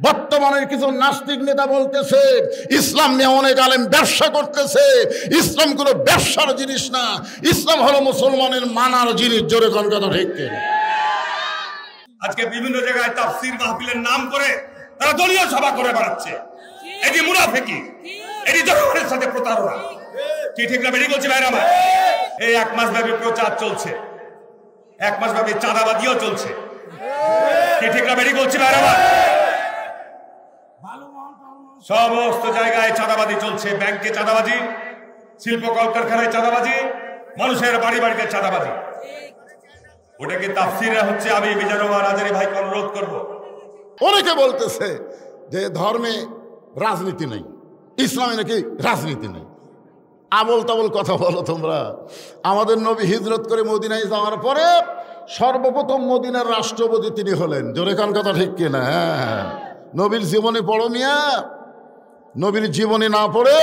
বর্তমানের কিছু নাস্তিক নেতা বলতেছে ইসলাম নিয়ে অনেক আলেম ব্যবসা করতেছে। ইসলাম কোনো ব্যবসার জিনিস না, ইসলাম হলো মুসলমানের মানার জিনিস। জোরে কোন কথা ঠিক কিনা? আজকে বিভিন্ন জায়গায় তাফসীর মাহফিলের নাম করে তারা দলীয় সভা করে বেড়াচ্ছে। এটি মুনাফিকি, এটি জনগণের সাথে প্রতারণা। কি ঠিক না বেরিয়ে বলছি ভাইরা আমার? এই 1 মাস ব্যাপী প্রচার চলছে, 1 মাস ব্যাপী চাঁদাবাদিও চলছে। কি ঠিক না বেরিয়ে বলছি ভাইরা আমার? সমস্ত জায়গায় চাঁদাবাদি চলছে। ব্যাংকে চাঁদাবাজি, শিল্প কলকারখানায় চাঁদাবাজি, মানুষের বাড়ি বাড়িতে চাঁদাবাজি। ওটা কি তাফসীরে হচ্ছে? আমি মিজানুর আজারি ভাইকে অনুরোধ করব। অনেকে বলতেছে যে ধর্মে রাজনীতি নেই, ইসলামে নাকি রাজনীতি নেই। আবল তাবল কথা বলো তোমরা। আমাদের নবী হিজরত করে মদিনায় যাওয়ার পরে সর্বপ্রথম মদিনার রাষ্ট্রপতি তিনি হলেন। জোরে কান কথা ঠিক কিনা? হ্যাঁ, নবীর জীবনে পড়ো মিয়া। নবীর জীবনে না পড়ে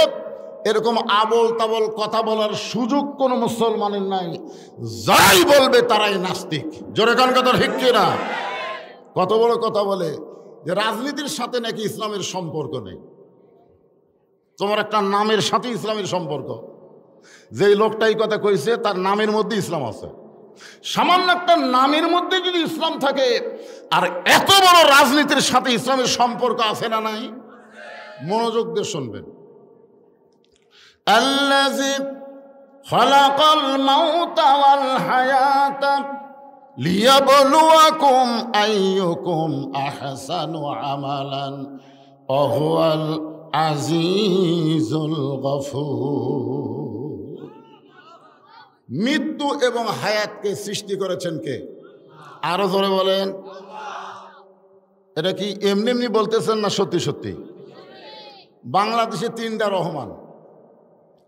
এরকম আবল তাবল কথা বলার সুযোগ কোনো মুসলমানের নাই। যাই বলবে তারাই নাস্তিক। জোরে কান কথা ঠিক কিনা? কত বড় কথা বলে যে রাজনীতির সাথে নাকি ইসলামের সম্পর্ক নেই। তোমার একটা নামের সাথে ইসলামের সম্পর্ক। যেই লোকটাই কথা কইছে তার নামের মধ্যে ইসলাম আছে। সামান্য একটা নামের মধ্যে যদি ইসলাম থাকে, আর এত বড় রাজনীতির সাথে ইসলামের সম্পর্ক আছে না নাই? মনোযোগ দিয়ে শুনবেন। আল্লাযী খালাকাল মাউতা ওয়াল হায়াতা লিয়াবলুয়াকুম আইয়ুকুম আহসানু আমালান ওয়া হুয়াল আজিজুল গফুর। মৃত্যু এবং হায়াতকে সৃষ্টি করেছেন কে? আরো জোরে বলেন। এটা কি এমনি এমনি বলতেছেন না সত্যি সত্যি? বাংলাদেশে 3টা রহমান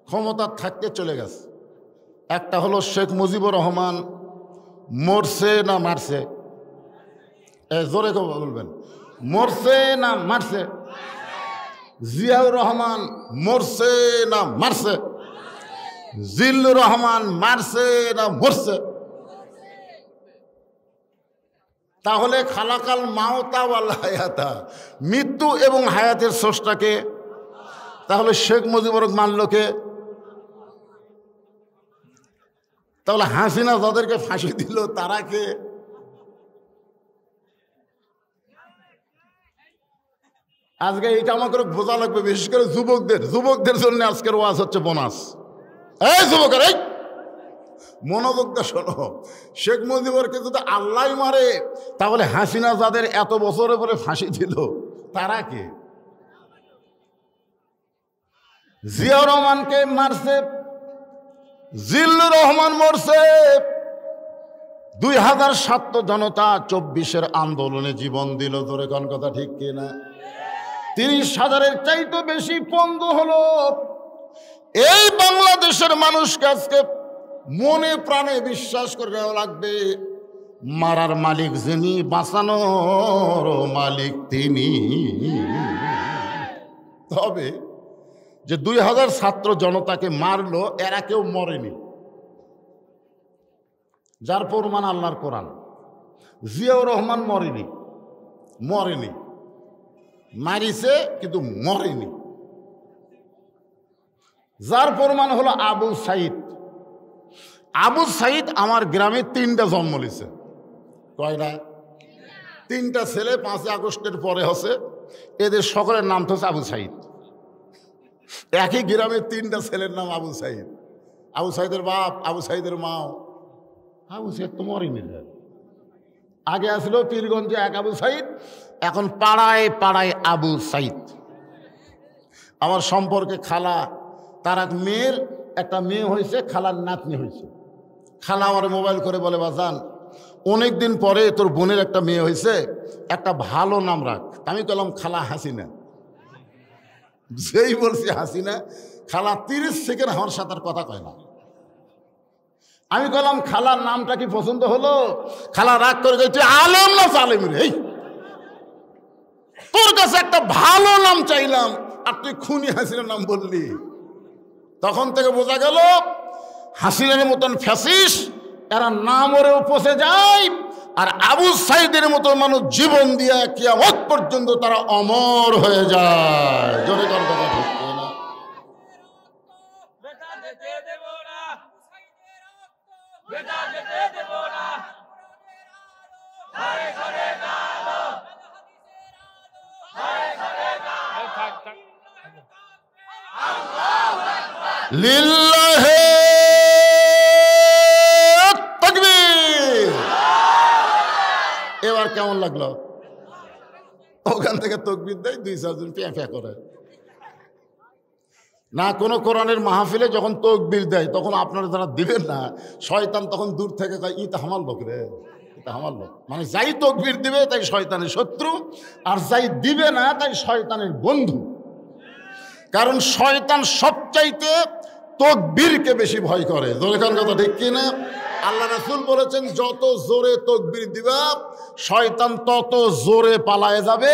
ক্ষমতা থাকতে চলে গেছে। একটা হলো শেখ মুজিবুর রহমান। মরছে না মারছে? জোরে বলবেন, মরছে না মারছে? জিয়াউর রহমান মরছে না মারছে? জিল্লুর রহমান মারছে না মরছে? তাহলে খালাকাল মাউতা ওয়াল হায়াতা, মৃত্যু এবং হায়াতের স্রষ্টাকে। তাহলে শেখ মুজিবুর মানলো কে? তাহলে হাসিনা যাদেরকে ফাঁসি দিল তারা কে? আজকে এটা আমাকে বোঝা লাগবে, বিশেষ করে যুবকদের জন্য আজকের ওয়াজ হচ্ছে বোনাস। এই যুবকের, এই মনোযোগটা শোনো। শেখ মুজিবুরকে যদি আল্লাহ মারে, তাহলে হাসিনা যাদের এত বছরের পরে ফাঁসি দিল তারা কে? জিয়াউর রহমানকে মারছে, জিল্লুর রহমান মরছে। 2007 জনতা 24-এর আন্দোলনে জীবন দিল। ধরে কোন কথা ঠিক কিনা? 30,000-এর চাইতে বেশি পঙ্গু হলো। এই বাংলাদেশের মানুষকে আজকে মনে প্রাণে বিশ্বাস করে নেওয়া লাগবে, মারার মালিক যিনি, বাঁচানোর মালিক তিনি। তবে যে 2000 ছাত্র জনতাকে মারলো, এরা কেউ মরেনি। যার প্রমাণ আল্লাহর কোরআন। জিয়াউর রহমান মরেনি, মারিছে কিন্তু মরেনি। যার প্রমাণ হলো আবু সাইদ। আবু সাইদ আমার গ্রামে 3টা জন্ম নিছে। কয়টা? 3টা ছেলে 5 আগস্টের পরে হচ্ছে। এদের সকলের নাম তো হচ্ছে আবু সাইদ। একই গ্রামে 3টা ছেলের নাম আবু সাইদ। আবু সাইদের বাপ, আবু সাইদের মাও। আবু সাইদ তো মরেনি। আগে আসলো পীরগঞ্জে এক আবু সাইদ, এখন পাড়ায় পাড়ায় আবু সাইদ। আমার সম্পর্কে খালা, তার এক মেয়ের একটা মেয়ে হয়েছে, খালার নাতনি হয়েছে। খালা আমার মোবাইল করে বলে, বাজান অনেক দিন পরে তোর বোনের একটা মেয়ে হয়েছে, একটা ভালো নাম রাখ। আমি বললাম খালা হাসিনা। যেই বলছি হাসিনা, খালা 30 সেকেন্ড আমার সাথে কথা কয় না। আমি বললাম খালার নামটা কি পছন্দ হলো? খালা রাগ করে গেছে, আলেম না জালেম রে, তোর কাছে একটা ভালো নাম চাইলাম আর তুই খুনি হাসিনার নাম বললি। তখন থেকে বোঝা গেল হাসিনার মতন ফ্যাসিস্ট এরা নাম ওরেও পচে যায়, আর আবু সাইদের মতো মানুষ জীবন দিয়ে কিয়ামত পর্যন্ত তারা অমর হয়ে যায়। জোরে কোন কথা ঠিক না? লিল্লাহি তাকবীর। এবার কেমন লাগলো? ওখান থেকে তাকবীর দেয়, 2-4 জন ফ্যাঁ ফ্যাঁ করে না। কোনো কোরআনের মাহফিলে যখন তাকবীর দেয় তখন আপনারা যারা দিবেন না, শয়তান তখন দূর থেকে কয় ই তো আমার লোক রে, এটা আমার লোক। মানে যাই তাকবীর দিবে তাই শয়তানের শত্রু, আর যাই দিবে না তাই শয়তানের বন্ধু। কারণ শয়তান সবচাইতে তাকবীরকে বেশি ভয় করে। জোরে কোন কথা ঠিক কিনা? আল্লাহ রাসূল বলেছেন যত জোরে তাকবীর দিবা শয়তান তত জোরে পালায়ে যাবে।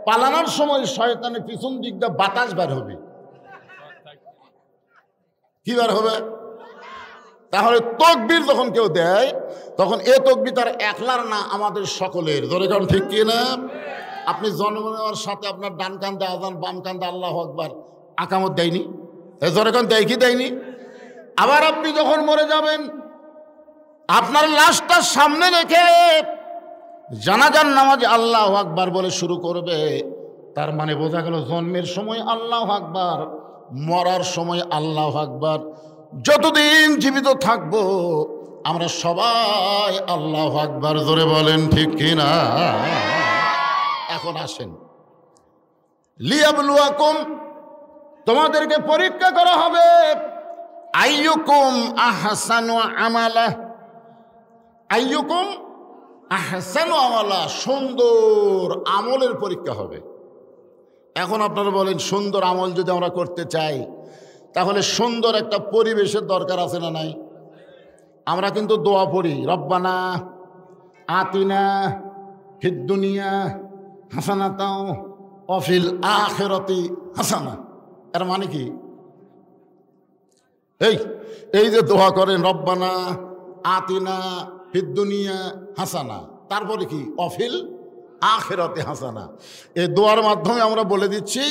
পালানোর সময় শয়তানের পিছন দিকটা বাতাস বের হবে। কি বের হবে? তাহলে তাকবীর যখন কেউ দেয় তখন এ তাকবীর তার একলার না, আমাদের সকলের। জোরে কোন ঠিক কিনা? আপনি জন্ম নেওয়ার সাথে আপনার ডান কান্দে আযান, বাম কান্দে আল্লাহু আকবার আকামত দেয়নি? জোরে কোন দেয় কি দেয়নি? আবার আপনি যখন মরে যাবেন আপনার লাশটা সামনে রেখে জানাজার নামাজ আল্লাহু আকবার বলে শুরু করবে। তার মানে বোঝা গেল জন্মের সময় আল্লাহু আকবার, মরার সময় আল্লাহু আকবার। যতদিন জীবিত থাকবো আমরা সবাই আল্লাহু আকবার জোরে বলেন ঠিক কিনা? এখন আসেন, লিয়াবলুয়াকুম, তোমাদেরকে পরীক্ষা করা হবে। আইয়ুকুম আহসানু আমালা, আইয়ুকুম আহসানু আমালা, সুন্দর আমলের পরীক্ষা হবে। এখন আপনারা বলেন সুন্দর আমল যদি আমরা করতে চাই তাহলে সুন্দর একটা পরিবেশের দরকার আছে না নাই? আমরা কিন্তু দোয়া পড়ি, রব্বানা আতিনা ফিদ দুনিয়া হাসানাতাও ওয়া ফিল আখিরাতি হাসানা। এর মানে কি? এই যে দোয়া করেন রব্বানা আতিনা ফিদ দুনিয়া হাসানা, তারপরে কি? অফিল আখিরাতে হাসানা। এই দোয়ার মাধ্যমে আমরা বলে দিচ্ছি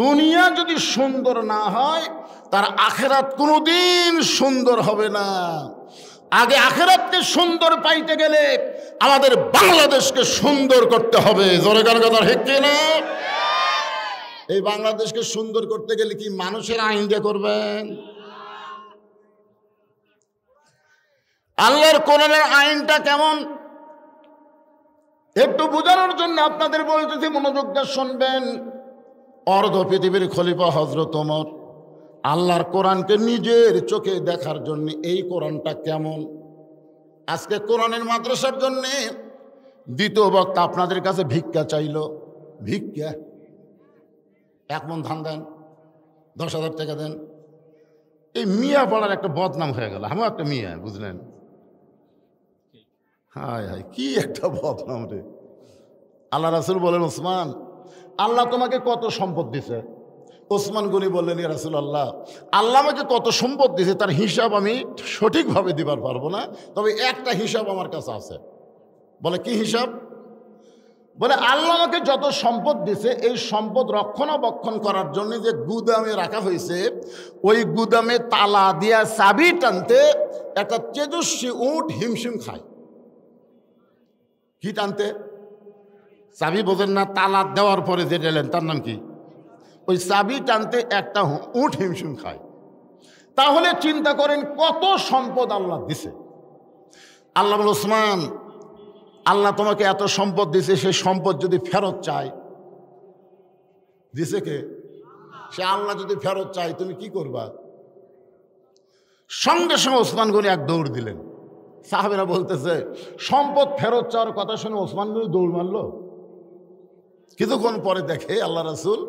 দুনিয়া যদি সুন্দর না হয় তার আখিরাত কোনোদিন সুন্দর হবে না। আগে আখিরাতকে সুন্দর পাইতে গেলে আমাদের বাংলাদেশকে সুন্দর করতে হবে। জোরে গান কথা ঠিক কিনা? এই বাংলাদেশকে সুন্দর করতে গেলে কি মানুষের আইন দিয়ে করবেন? আল্লাহর কোরআনের আইনটা কেমন একটু বোঝানোর জন্য আপনাদের বলতেছি, মনোযোগ দিয়ে শুনবেন। অর্ধ পৃথিবীর খলিফা হযরত ওমর আল্লাহর কোরআনকে নিজের চোখে দেখার জন্য এই কোরআনটা কেমন। আজকে কোরআনের মাদ্রাসার জন্য দ্বিতীয় বক্তা আপনাদের কাছে ভিক্ষা চাইল। ভিক্ষা, 1 মণ ধান দেন, 10,000 টাকা দেন। এই মিয়া পড়ার একটা বদনাম হয়ে গেল। আমিও একটা মিয়া, বুঝলেন? হায় হায়, কি একটা বদনাম রে। আল্লাহ রাসূল বলেন, ওসমান আল্লাহ তোমাকে কত সম্পদ দিছে? ওসমান গনি বললেন, ইয়া রাসূলুল্লাহ, আল্লাহ আমাকে কত সম্পদ দিছে তার হিসাব আমি সঠিকভাবে দিবার পারবো না, তবে একটা হিসাব আমার কাছে আছে। বলে কি হিসাব? বলে আল্লাহ আমাকে যত সম্পদ দিছে এই সম্পদ রক্ষণাবেক্ষণ করার জন্য যে গুদামে রাখা হয়েছে, ওই গুদামে তালা দিয়া চাবি টানতে একটা তেজস্বী উট হিমশিম খায়। কি টানতে? চাবি বোঝেন না? তালা দেওয়ার পরে যে দিলেন তার নাম কি? ওই চাবি টানতে একটা উট হিমশিম খায়। তাহলে চিন্তা করেন কত সম্পদ আল্লাহ দিছে। আল্লাহ বলে, ওসমান আল্লাহ তোমাকে এত সম্পদ দিছে, সেই সম্পদ যদি ফেরত চায়, দিছে কে? সে আল্লাহ যদি ফেরত চায় তুমি কি করবা? সঙ্গে সঙ্গে ওসমান গনি এক দৌড় দিলেন। সাহাবেরা বলতেছে সম্পদ ফেরত চাওয়ার কথা শুনে ওসমান গনি দৌড় মারলো। কিছুক্ষণ পরে দেখে আল্লাহ রাসূল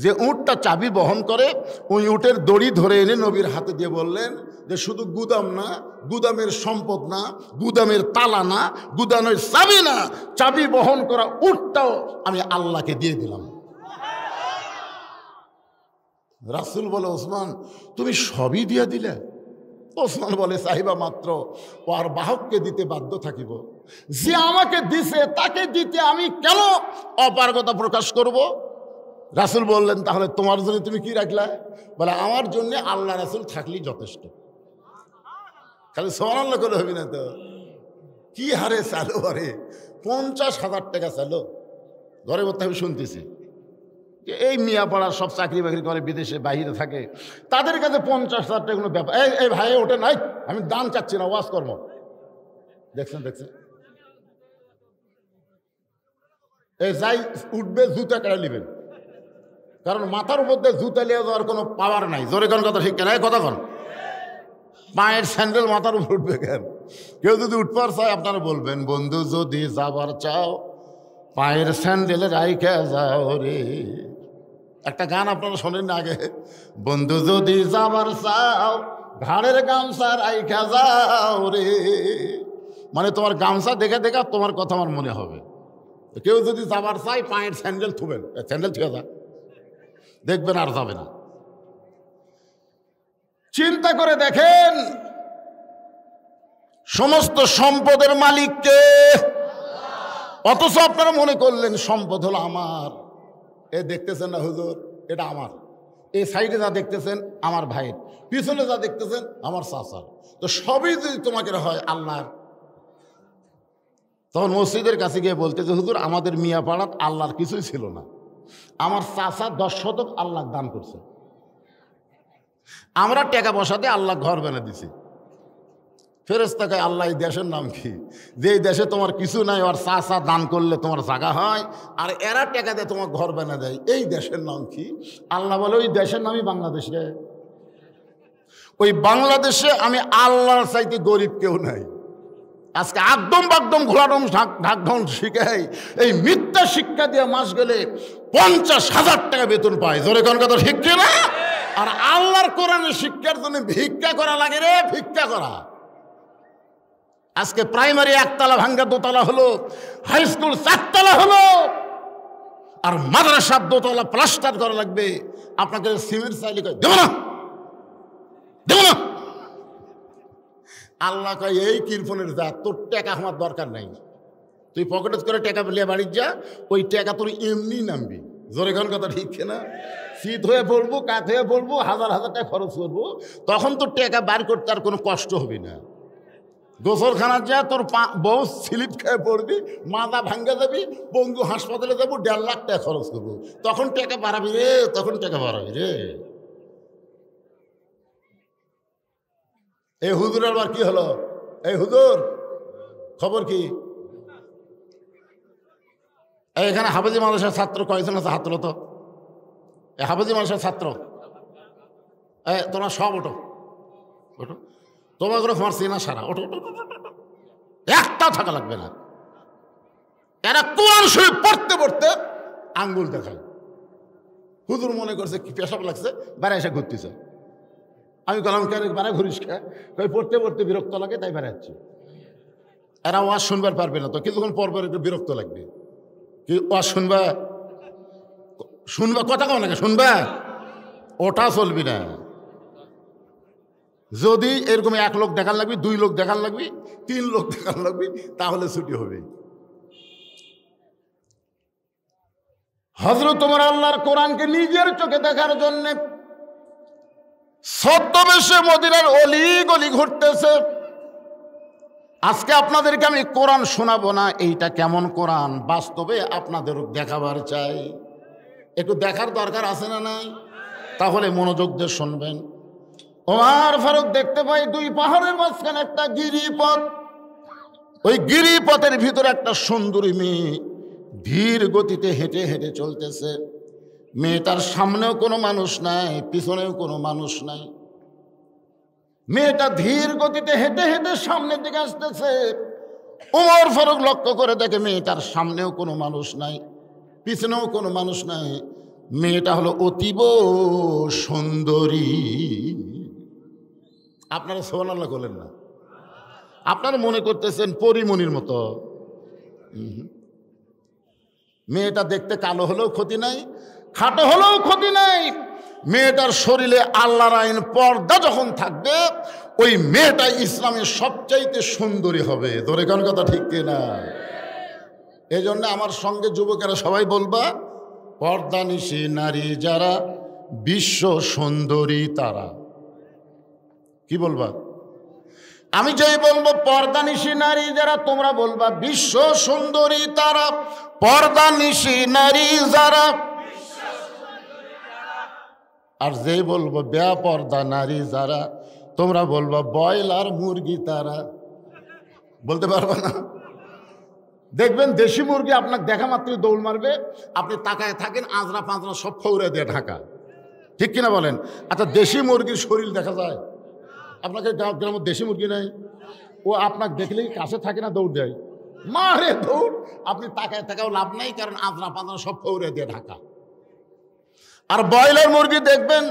যে উটটা চাবি বহন করে ওই উটের দড়ি ধরে এনে নবীর হাতে দিয়ে বললেন যে শুধু গুদাম না, গুদামের সম্পদ না, গুদামের তালা না, গুদামের চাবি না, চাবি বহন করা উটটাও আমি আল্লাহকে দিয়ে দিলাম। রাসূল বলে, ওসমান তুমি সবই দিয়ে দিলে? ওসমান বলে চাহিবা মাত্র ও আর বাহককে দিতে বাধ্য থাকিব, যে আমাকে দিছে তাকে দিতে আমি কেন অপারগতা প্রকাশ করব? রাসূল বললেন তাহলে তোমার জন্য তুমি কি রাখলা? বলে আমার জন্য আল্লাহ রাসূল থাকলেই যথেষ্ট। খালি সুবহানাল্লাহ করে হবি না তো? কি হারে চালো, আরে 50,000 টাকা চালো। ঘরে বলতে আমি শুনতেছি যে এই মিয়াপাড়ার সব চাকরি বাকরি করে বিদেশে বাইরে থাকে, তাদের কাছে 50,000 টাকা কোনো ব্যাপার। এই ভাই ওটা নাই, আমি দান চাচ্ছি না, ওয়াজ কর্ম। দেখছেন এই যাই উঠবে জুতা কেড়ে নেবেন, কারণ মাথার উপর দিয়ে জুতা নিয়ে যাওয়ার কোনো পাওয়ার নাই। জোরে কোন কথা ঠিক কেন? কথা কন। পায়ের স্যান্ডেল মাথার উপর উঠবে কেন? কেউ যদি উঠবার চায় আপনারা বলবেন, বন্ধু যদি যাবার চাও পায়ের স্যান্ডেল রাইখা যাও রে। একটা গান আপনারা শোনেন না আগে? বন্ধু যদি যাবার চাও ঘাড়ের গামছা রাইখা যাও রে। মানে তোমার গামছা দেখে দেখে তোমার কথা আমার মনে হবে। কেউ যদি যাবার চায় পায়ের স্যান্ডেল থুবেন, স্যান্ডেল থুয়ে যা, দেখবেন আর যাবে না। চিন্তা করে দেখেন, সমস্ত সম্পদের মালিককে, অথচ আপনারা মনে করলেন সম্পদ হলো আমার। এ দেখতেছেন না হুজুর, এটা আমার। এই সাইডে যা দেখতেছেন আমার ভাইয়ের, পিছনে যা দেখতেছেন আমার চাচার। তো সবই যদি তোমাকে হয় আল্লাহর, তখন মসজিদের কাছে গিয়ে বলতে যে হুজুর আমাদের মিয়াপাড়াত আল্লাহর কিছুই ছিল না, আমার চাচা 10 শতক আল্লাহ দান করছে, আমরা টাকা পয়সাতে আল্লাহ ঘর বানিয়ে দিছি। ফেরেশতাকে আল্লাহ এই দেশের নাম কি? যে দেশে তোমার কিছু নাই, আর চাচা দান করলে তোমার জায়গা হয়, আর এরা টাকা দিয়ে তোমার ঘর বানিয়ে দেয়, এই দেশের নাম কি? আল্লাহ বলে ওই দেশের নামই বাংলাদেশ রে। ওই বাংলাদেশে আমি আল্লাহর চাইতে গরিব কেউ নাই। আজকে একদম বাকদম ঘোরাডম ঢাকঢং শিখাই, এই মিথ্যা শিক্ষা দিয়ে মাস গেলে 50,000 টাকা বেতন পায়। জোরে কোন কথা ঠিক না? আর আল্লাহর কোরআনের শিক্ষার জন্য ভিক্ষা করা লাগে রে, ভিক্ষা করা। আজকে প্রাইমারি 1 তলা ভাঙ্গা 2 তলা হলো, হাই স্কুল 4 তলা হলো, আর মাদ্রাসার 2 তলা প্লাস্টার করা লাগবে। আপনাকে সিমেন্ট চাইলে দেব না, দেব না। আল্লাহ কয় এই কিরফোনের যা, তোর টাকা আমার দরকার নাই, তুই পকেটে করে টাকা নিয়ে বাড়ির যা, ওই টাকা তোর এমনি নামবি। জোরে কোন কথা ঠিক না? শীত হয়ে পড়বো, কাত হয়ে পড়বো, 1000 টাকা খরচ করবো, তখন তোর টাকা বার করতে আর কোনো কষ্ট হবে না। গোসলখানার যা, তোর বউ স্লিপ খেয়ে পড়বি, মাথা ভাঙ্গা যাবি, বন্ধু হাসপাতালে যাবো, 1.5 লাখ টাকা খরচ করবো, তখন টাকা বাড়াবি রে, তখন টাকা বাড়াবি রে। এই হুজুরের আবার কি হলো? এই হুজুর খবর কি? এখানে হাফেজি মাদ্রাসার ছাত্র কয়েকজন আছে? হাত তোলো তো। এই হাফেজি মাদ্রাসার ছাত্র, তোমরা সব ওঠো, ওঠো। তোমার করে তোমার চেনা সারা, ওঠো, একটাও থাকা লাগবে না। এরা কোরআন শরীফ পড়তে পড়তে আঙ্গুল দেখায়। হুজুর মনে করছে কি পেশাব লাগছে, বেড়া এসে ঘুরতেছে। আমি গেলাম কেন বেড়া ঘুরিস খা, পড়তে পড়তে বিরক্ত লাগে তাই বেড়াচ্ছি। এরা ওয়াজ শুনবার পারবে না, তো কিছুক্ষণ পর পর একটু বিরক্ত লাগবে। কি ওয়াজ শুনবা? শুনবা কথা কও নাকি? শুনবা? ওটা চলবি না। যদি এরকম 1 লোক দেখার লাগবি, 2 লোক দেখার লাগবি, 3 লোক দেখার লাগবি, তাহলে ছুটি হবে। হযরত ওমর আল্লাহর কোরআনকে নিজের চোখে দেখার জন্য ছদ্মবেশে মদিনার অলি গলি ঘুরতেছে। আজকে আপনাদেরকে আমি কোরআন শোনাবো না, এইটা কেমন কোরআন বাস্তবে আপনাদের দেখাবার চাই। একটু দেখার দরকার আছে না নাই? তাহলে মনোযোগ দিয়ে শুনবেন। ওমর ফারুক দেখতে পাই 2 পাহাড়ের মাঝখানে একটা গিরিপথ। ওই গিরিপথের ভিতরে একটা সুন্দরী মেয়ে ধীর গতিতে হেঁটে হেঁটে চলতেছে। মেয়েটার সামনেও কোনো মানুষ নাই, পিছনেও কোনো মানুষ নাই। মেয়েটা ধীর গতিতে হেঁটে হেঁটে সামনের দিকে আসতেছে। ওমর ফারুক লক্ষ্য করে দেখে মেয়েটার সামনেও কোনো মানুষ নাই, পিছনেও কোনো মানুষ নাই। মেয়েটা হলো অতীব সুন্দরী। আপনারা সুবহানাল্লাহ বলেন না? আপনারা মনে করতেছেন পরিমণির মতো। মেয়েটা দেখতে কালো হলেও ক্ষতি নাই, খাটো হলেও ক্ষতি নাই। মেয়েটার শরীরে আল্লাহর আইন পর্দা যখন থাকবে, ওই মেয়েটা ইসলামের সবচাইতে সুন্দরী হবে। ধরে কোন কথা ঠিক কিনা? এই জন্য আমার সঙ্গে যুবকেরা সবাই বলবা, পর্দানিশী নারী যারা বিশ্ব সুন্দরী তারা। কি বলবা? আমি যেই বলবো পর্দানিশী নারী যারা, তোমরা বলবা বিশ্ব সুন্দরী তারা। পর্দানিশী নারী যারা। আর যেই বলবো বেপর্দা নারী যারা, তোমরা বলবা ব্রয়লার মুরগি তারা। বলতে পারবা না? দেখবেন দেশি মুরগি আপনাকে দেখা মাত্রই দৌড় মারবে, আপনি তাকায় থাকেন, আজরা পাঁজরা সব ফৌরে দিয়ে ঢাকা। ঠিক কিনা বলেন? আচ্ছা, দেশি মুরগির শরীর দেখা যায়? আপনাকে গ্রামের দেশি মুরগি নাই, ও আপনাকে দেখলেই কাছে থাকে না, দৌড় দেয়, মারে দৌড়। আপনি তাকায় থাকাও লাভ নাই, কারণ আজরা পাঁজরা সব ফৌরে দিয়ে ঢাকা। আর ব্রয়লার মুরগি দেখবেন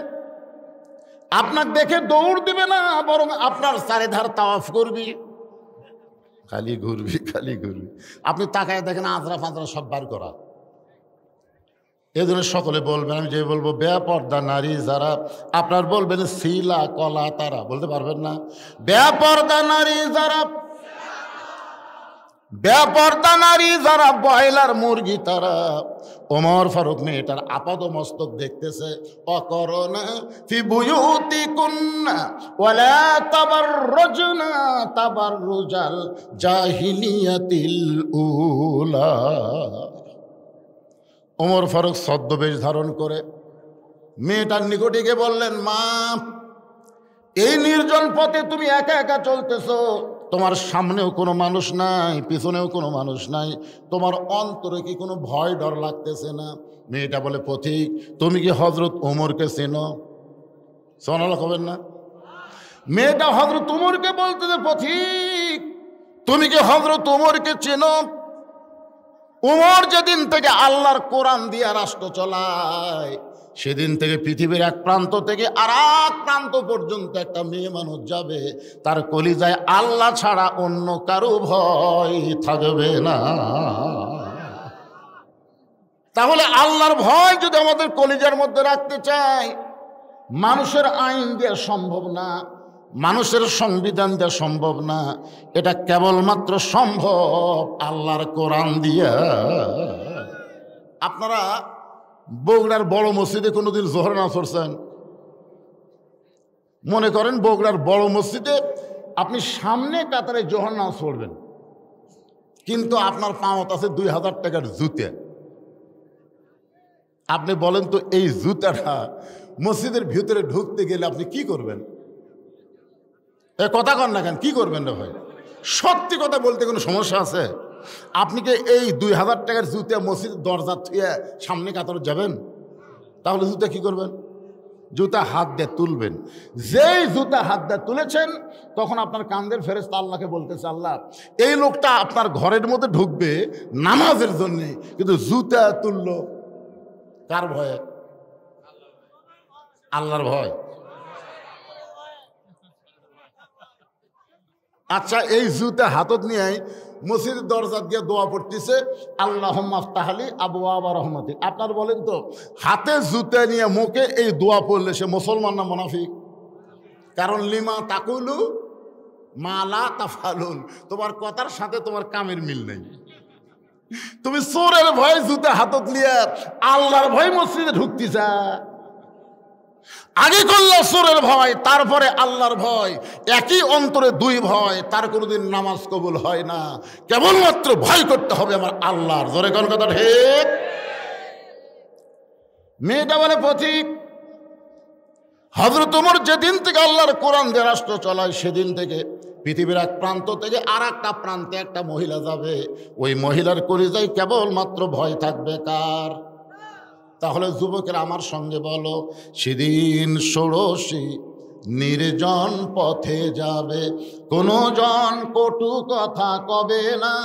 আপনাকে দেখে দৌড় দিবে না, বরং আপনার চারিধার তাওয়াফ করবি, খালি ঘুরবি খালি ঘুরবি। আপনি তাকায় দেখেন আজরা ফাজরা সব বার করা। এই জন্য সকলে বলবেন, আমি যে বলবো বেপর্দা নারী যারা, আপনার বলবেন শিলা কলা তারা। বলতে পারবেন না? বেপর্দা নারী যারা, বেপর্দা নারী যারা ব্রয়লার মুরগি তারা। ওমর ফারুক মেয়েটার আপাদ মস্তক দেখতেছে, অকরনা ফি বুয়ুতিকুন্না ওয়ালা তাবাররুজনা তাবাররুজাল জাহিলিয়াতিল উলা। ওমর ফারুক ছদ্মবেশ ধারণ করে মেয়েটার নিকটে গিয়ে বললেন, মা, এই নির্জন পথে তুমি একা একা চলতেছো, তোমার সামনেও কোনো মানুষ নাই, পিছনেও কোনো মানুষ নাই, তোমার অন্তরে কি কোনো ভয় ডর লাগতেছে না? মেয়েটা বলে, পথিক, তুমি কি হজরত ওমরকে চেনো? সোনালা হবেন না? মেয়েটা হজরত ওমরকে বলতেছে, পথিক, তুমি কি হজরত ওমরকে চেনো? ওমর যেদিন থেকে আল্লাহর কোরআন দিয়া রাষ্ট্র চলায়, সেদিন থেকে পৃথিবীর এক প্রান্ত থেকে আর এক প্রান্ত পর্যন্ত একটা মেয়ে মানুষ যাবে, তার কলিজায় আল্লাহ ছাড়া অন্য কারো ভয় থাকবে না। তাহলে আল্লাহর ভয় যদি আমাদের কলিজার মধ্যে রাখতে চাই, মানুষের আইন দেওয়া সম্ভব না, মানুষের সংবিধান দেওয়া সম্ভব না, এটা কেবলমাত্র সম্ভব আল্লাহর কোরআন দিয়া। আপনারা বগুড়ার বড় মসজিদে কোনোদিন জোহর নামাজ পড়ছেন? মনে করেন বগুড়ার বড় মসজিদে আপনি সামনে কাতারে জোহর নামাজ পড়বেন, কিন্তু আপনার পাওয়াত আছে 2000 টাকার জুতে। আপনি বলেন তো, এই জুতাটা মসজিদের ভিতরে ঢুকতে গেলে আপনি কি করবেন? এ কথা কন না কেন? কি করবেন রে ভাই? সত্যি কথা বলতে কোনো সমস্যা আছে? আপনি কি এই 2000 টাকার জুতা মসজিদের দরজা থুয়ে সামনে কাতারে যাবেন? তাহলে জুতা কি করবেন? জুতা হাত দিয়ে তুলবেন। যেই জুতা হাত দিয়ে তুলেছেন, তখন আপনার কান্দের ফেরেশতা আল্লাহকে বলতেছে, আল্লাহ, এই লোকটা আপনার ঘরের মধ্যে ঢুকবে নামাজের জন্য, কিন্তু জুতা তুললো কার ভয়ে? আল্লাহর ভয়। আচ্ছা, এই জুতা হাতত নিয়ে মসজিদের দরজা দিয়ে দোয়া পড়তেছে, আল্লাহুম্মা আফতাহলি আবওয়াবা রহমাতিক। আপনার বলেন তো, হাতে জুতা নিয়ে মুখে এই দোয়া পড়লে সে মুসলমান না মুনাফিক? কারণ লিমা তাকুলু মা লা তাফালুন, তোমার কথার সাথে তোমার কামের মিল নেই। তুমি চোরের ভয় জুতা হাতত নিয়ে আল্লাহর ভয় মসজিদে ঢুকতেছা। আগে করলো চোরের ভয়, তারপরে আল্লাহর ভয়। একই অন্তরে দুই ভয়, তার কোনোদিন নামাজ কবুল হয় না। কেবলমাত্র ভয় করতে হবে আমার আল্লাহর। জোরে কোন কথা ঠিক? মেয়েটা বলে, পথিক, হযরত ওমর যেদিন থেকে আল্লাহর কোরআন দিয়ে রাষ্ট্র চলায়, সেদিন থেকে পৃথিবীর এক প্রান্ত থেকে আর একটা প্রান্তে একটা মহিলা যাবে, ওই মহিলার কলিজায় কেবলমাত্র ভয় থাকবে কার? তাহলে যুবকেরা আমার সঙ্গে বলো, সেদিন ষোড়শী নির্জন পথে যাবে, কোনো জন কটু কথা কবে না,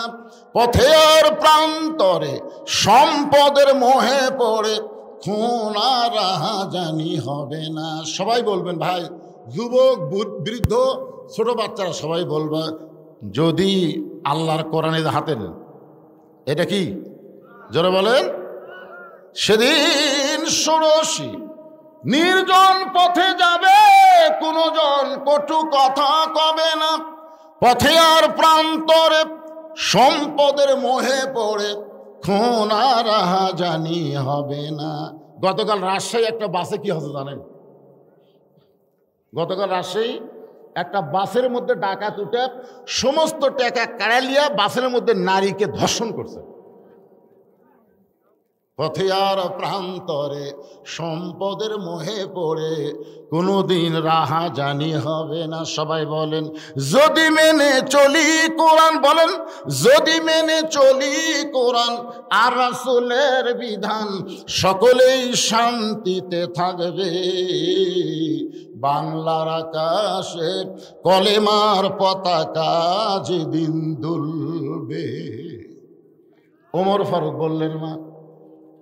পথের প্রান্তরে সম্পদের মোহে পড়ে খুন আর রাহাজানি হবে না। সবাই বলবেন ভাই, যুবক, বৃদ্ধ, ছোট বাচ্চারা সবাই বলবা, যদি আল্লাহর কোরআনের হাতে নেন। এটা কি? জোরে বলেন। সেদিন ষোড়শী নির্জন পথে যাবে, কোনো জন কটু কথা কবে না, পথে আর প্রান্তরে সম্পদের মোহে পড়ে খুন আর জানি হবে না। গতকাল রাজশাহী একটা বাসে কি হচ্ছে জানেন? গতকাল রাজশাহী একটা বাসের মধ্যে ডাকাত উঠে সমস্ত টাকা কাড়ালিয়া বাসের মধ্যে নারীকে ধর্ষণ করছে। পথে আর প্রান্তরে সম্পদের মোহে পড়ে কোনোদিন রাহা জানি হবে না। সবাই বলেন যদি মেনে চলি কোরআন, বলেন যদি মেনে চলি কোরআন আর রাসূলের বিধান, সকলেই শান্তিতে থাকবে। বাংলার আকাশে কলেমার পতাকা যেদিন দুলবে। ওমর ফারুক বললেন, মা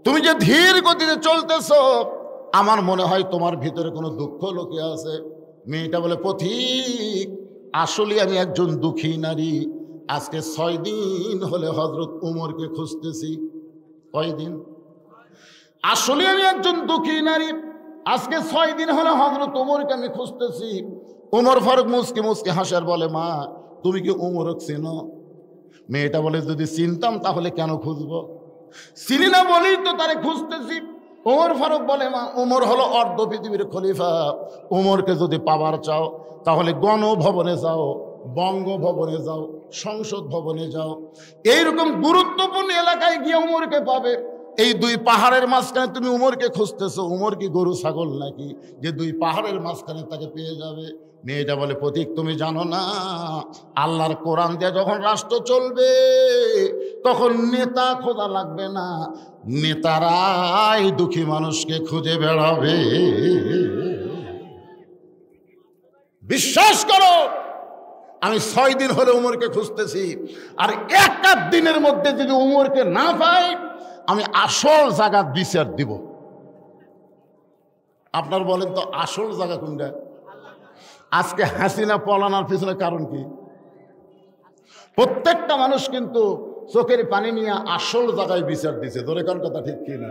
তুমি যে ধীর গতিতে চলতেছ, আমার মনে হয় তোমার ভিতরে কোনো দুঃখ লোকে আছে। মেয়েটা বলে, পথিক আসলে আমি একজন দুঃখী নারী, আজকে 6 দিন হলে হযরত উমরকে খুঁজতেছি। কয়দিন? আসলে আমি একজন দুঃখী নারী, আজকে 6 দিন হলে হযরত উমরকে আমি খুঁজতেছি। উমর ফারুক মুসকি মুসকি হাসার বলে, মা তুমি কি উমরক চেনো? মেয়েটা বলে, যদি চিনতাম তাহলে কেন খুঁজবো, চিনি না বলেই তো তারে খুঁজতেছি। ওমর ফারুক বলে, মা উমর হলো অর্ধ পৃথিবীর খলিফা, উমরকে যদি পাবার চাও তাহলে গণভবনে যাও, বঙ্গভবনে যাও, সংসদ ভবনে যাও, এইরকম গুরুত্বপূর্ণ এলাকায় গিয়ে উমরকে পাবে। এই 2 পাহাড়ের মাঝখানে তুমি উমরকে খুঁজতেছো, উমর কি গরু ছাগল নাকি যে 2 পাহাড়ের মাঝখানে তাকে পেয়ে যাবে? মেয়েটা বলে, পথিক তুমি জানো না, আল্লাহর কোরআন দিয়ে যখন রাষ্ট্র চলবে তখন নেতা খোঁজা লাগবে না, নেতারাই দুঃখী মানুষকে খুঁজে বেড়াবে। বিশ্বাস করো, আমি 6 দিন হলে উমরকে খুঁজতেছি, আর একটা দিনের মধ্যে যদি উমরকে না পাই আমি আসল জায়গা বিচার দিব। আপনার বলেন তো আসল জায়গা কোনটা? আজকে হাসিনা পলানোর পিছনে কারণ কি? প্রত্যেকটা মানুষ কিন্তু চোখের পানি নিয়ে আসল জায়গায় বিচার দিছে। ধরে কোন কথা ঠিক কি না?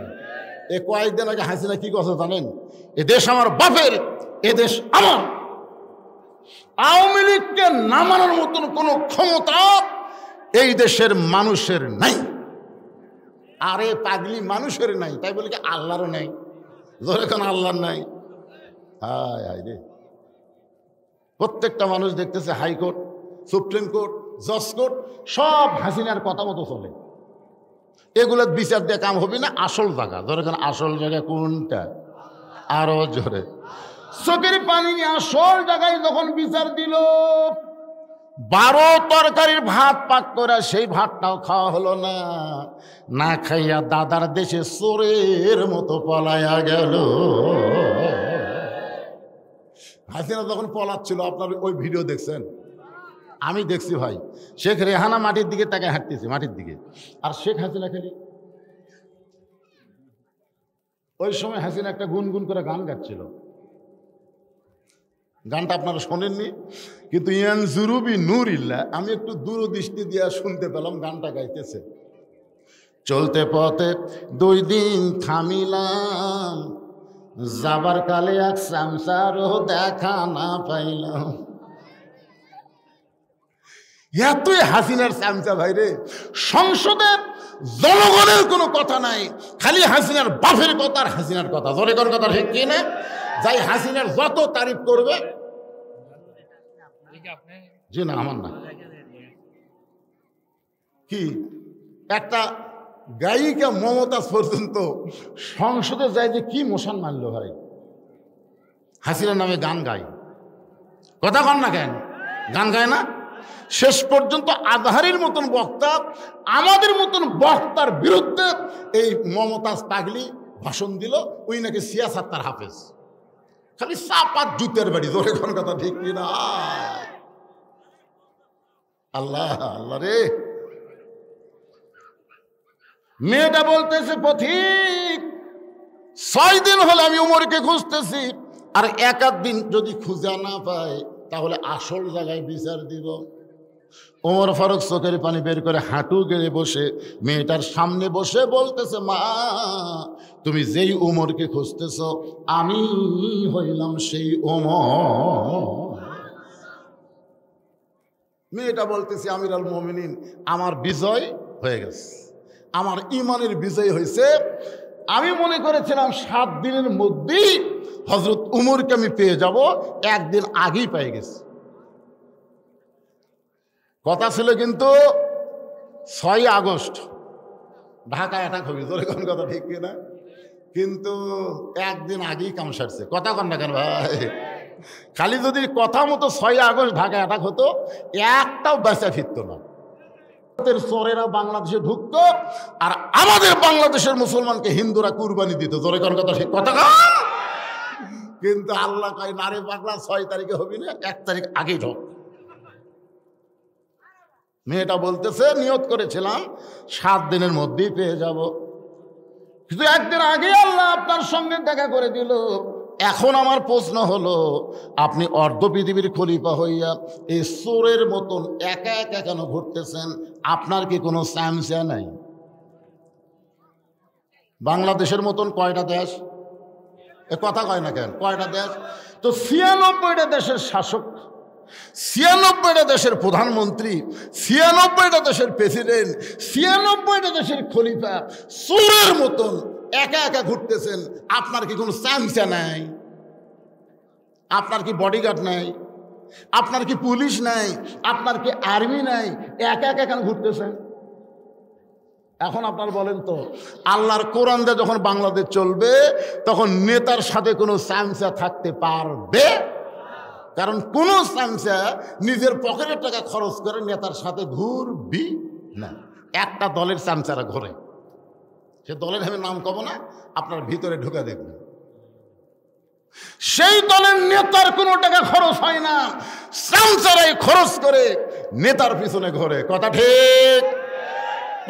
এই কয়েকদিন আগে হাসিনা কি কথা জানেন? এ দেশ আমার বাপের, এ দেশ আমার, আওয়ামী লীগকে নামানোর মতন কোনো ক্ষমতা এই দেশের মানুষের নাই। আরে পাগলি, মানুষের নাই তাই বলে কি আল্লাহরও নাই? ধরে কোন আল্লাহর নাই? হায় হায় রে, প্রত্যেকটা মানুষ দেখতেছে হাইকোর্ট, সুপ্রিম কোর্ট, জজ কোর্ট সব হাসিনার কথা মতো চলে। এগুলো বিচার দিয়ে কাম হবে না। আসল জায়গা, ধরে কোন আসল জায়গা কোনটা? আরো জোরে। চোখের পানি নিয়ে আসল জায়গায় যখন বিচার দিল, 12 তরকারির ভাত পাক করে সেই ভাতটাও খাওয়া হলো না, না খাইয়া দাদার দেশে চোরের মতো পলাইয়া গেল। হাসিনা যখন পলাচ্ছিল, আপনার ওই ভিডিও দেখছেন? আমি দেখছি ভাই। শেখ রেহানা মাটির দিকে তাকে হাঁটতেছে, মাটির দিকে, আর শেখ হাসিনা খালি। ওই সময় হাসিনা একটা গুনগুন করে গান গাচ্ছিল। গানটা আপনারা শোনেননি, কিন্তু ইয়ান জুরুবি নূরিল্লাহ আমি একটু দূরদৃষ্টি দিয়ে শুনতে পেলাম গানটা গাইতেছে। চলতে পথে 2 দিন থামিলাম, যাবার কালে এক সামসারও দেখা না পাইলাম। এতই হাসিনার চামচা ভাই রে, সংসদে জনগণের কোনো কথা নাই, খালি হাসিনার বাপের কথা আর হাসিনার কথা। জোরে কোন কথা ঠিক কি না? যাই হাসিনার যত তারিফ করবে, জি না আমার না, কি একটা গায়িকা মমতাজ পর্যন্ত সংসদে যায় যে কি মোশন মানলো ভাই, হাসিনার নামে গান গায়। কথা কন না কেন? গান গায় না? শেষ পর্যন্ত আজহারির মতন বক্তা, আমাদের মতন বক্তার বিরুদ্ধে এই মমতাজ পাগলি ভাষণ দিল, ওই নাকি সিয়াসাত তার হাফেজ। খালি চাপাত জুতের বাড়ি। ধরে কোন কথা ঠিক কিনা? আল্লাহ আল্লাহ রে। মেয়েটা বলতেছে, পথিক 6 দিন হলে আমি উমরকে খুঁজতেছি, আর 1 দিন যদি খুঁজা না পাই তাহলে আসল জায়গায় বিচার দিব। ওমর ফারুক চোখের পানি বের করে হাঁটু গেড়ে বসে মেয়েটার সামনে বসে বলতেছে, মা তুমি যেই উমরকে খুঁজতেছ আমি হইলাম সেই উমর। মেয়েটা বলতেছি আমিরুল মুমিনিন, আমার বিজয় হয়ে গেছে, আমার ইমানের বিজয় হয়েছে। আমি মনে করেছিলাম 7 দিনের মধ্যেই হযরত উমরকে আমি পেয়ে যাব, একদিন আগেই পেয়ে গেছি। কথা ছিল কিন্তু 6 আগস্ট ঢাকা অ্যাটাক হবে, জোরে কোন কথা ঠিক কিনা? কিন্তু একদিন আগেই কাম সারছে। কথা কন না কেন ভাই? খালি যদি কথা মতো 6 আগস্ট ঢাকা অ্যাটাক হতো, একটাও বেঁচে ফিরতো না। চোরেরা বাংলাদেশে ঢুকতো আর আমাদের বাংলাদেশের মুসলমানকে হিন্দুরা কুরবানি দিত। জোরে কোন কথা ঠিক? কথা কন। কিন্তু আল্লাহ কয় নারে পাগলা, 6 তারিখে হবি না, 1 তারিখ আগেই ঢোক। মেয়েটা বলতেছে নিয়ত করেছিলাম 7 দিনের মধ্যেই পেয়ে যাব, কিন্তু একদিন আগে আল্লাহ আপনার সঙ্গে দেখা করে দিল। এখন আমার প্রশ্ন হলো, আপনি অর্ধ পৃথিবীর খলিফা হইয়া এই চোরের মতন একা একা কেন ঘুরতেছেন? আপনার কি কোনো স্যামসা নাই? বাংলাদেশের মতন কয়টা দেশ? এ কথা কয় না কেন? কয়টা দেশ? তো 96টা দেশের শাসক, 96টা দেশের প্রধানমন্ত্রী, 96টা দেশের প্রেসিডেন্ট, 96টা দেশের খলিফা চোরের মতন একা একা ঘুরতেছেন। আপনার কি কোনো চামচা নাই? আপনার কি বডিগার্ড নাই? আপনার কি পুলিশ নাই? আপনার কি আর্মি নাই? একা একা কেন ঘুরতেছেন? এখন আপনার বলেন তো, আল্লাহর কোরআন দিয়ে যখন বাংলাদেশ চলবে তখন নেতার সাথে কোনো চামচা থাকতে পারবে? কারণ কোন চামচা নিজের পকেটের টাকা খরচ করে নেতার সাথে ঘুরবি না। একটা দলের চামচারা ঘোরে, সে দলের আমি নাম কব না, আপনার ভিতরে ঢুকে দেখবেন, সেই দলের নেতার কোনো টাকা খরচ হয় না, চামচারাই খরচ করে নেতার পিছনে ঘোরে। কথা ঠিক?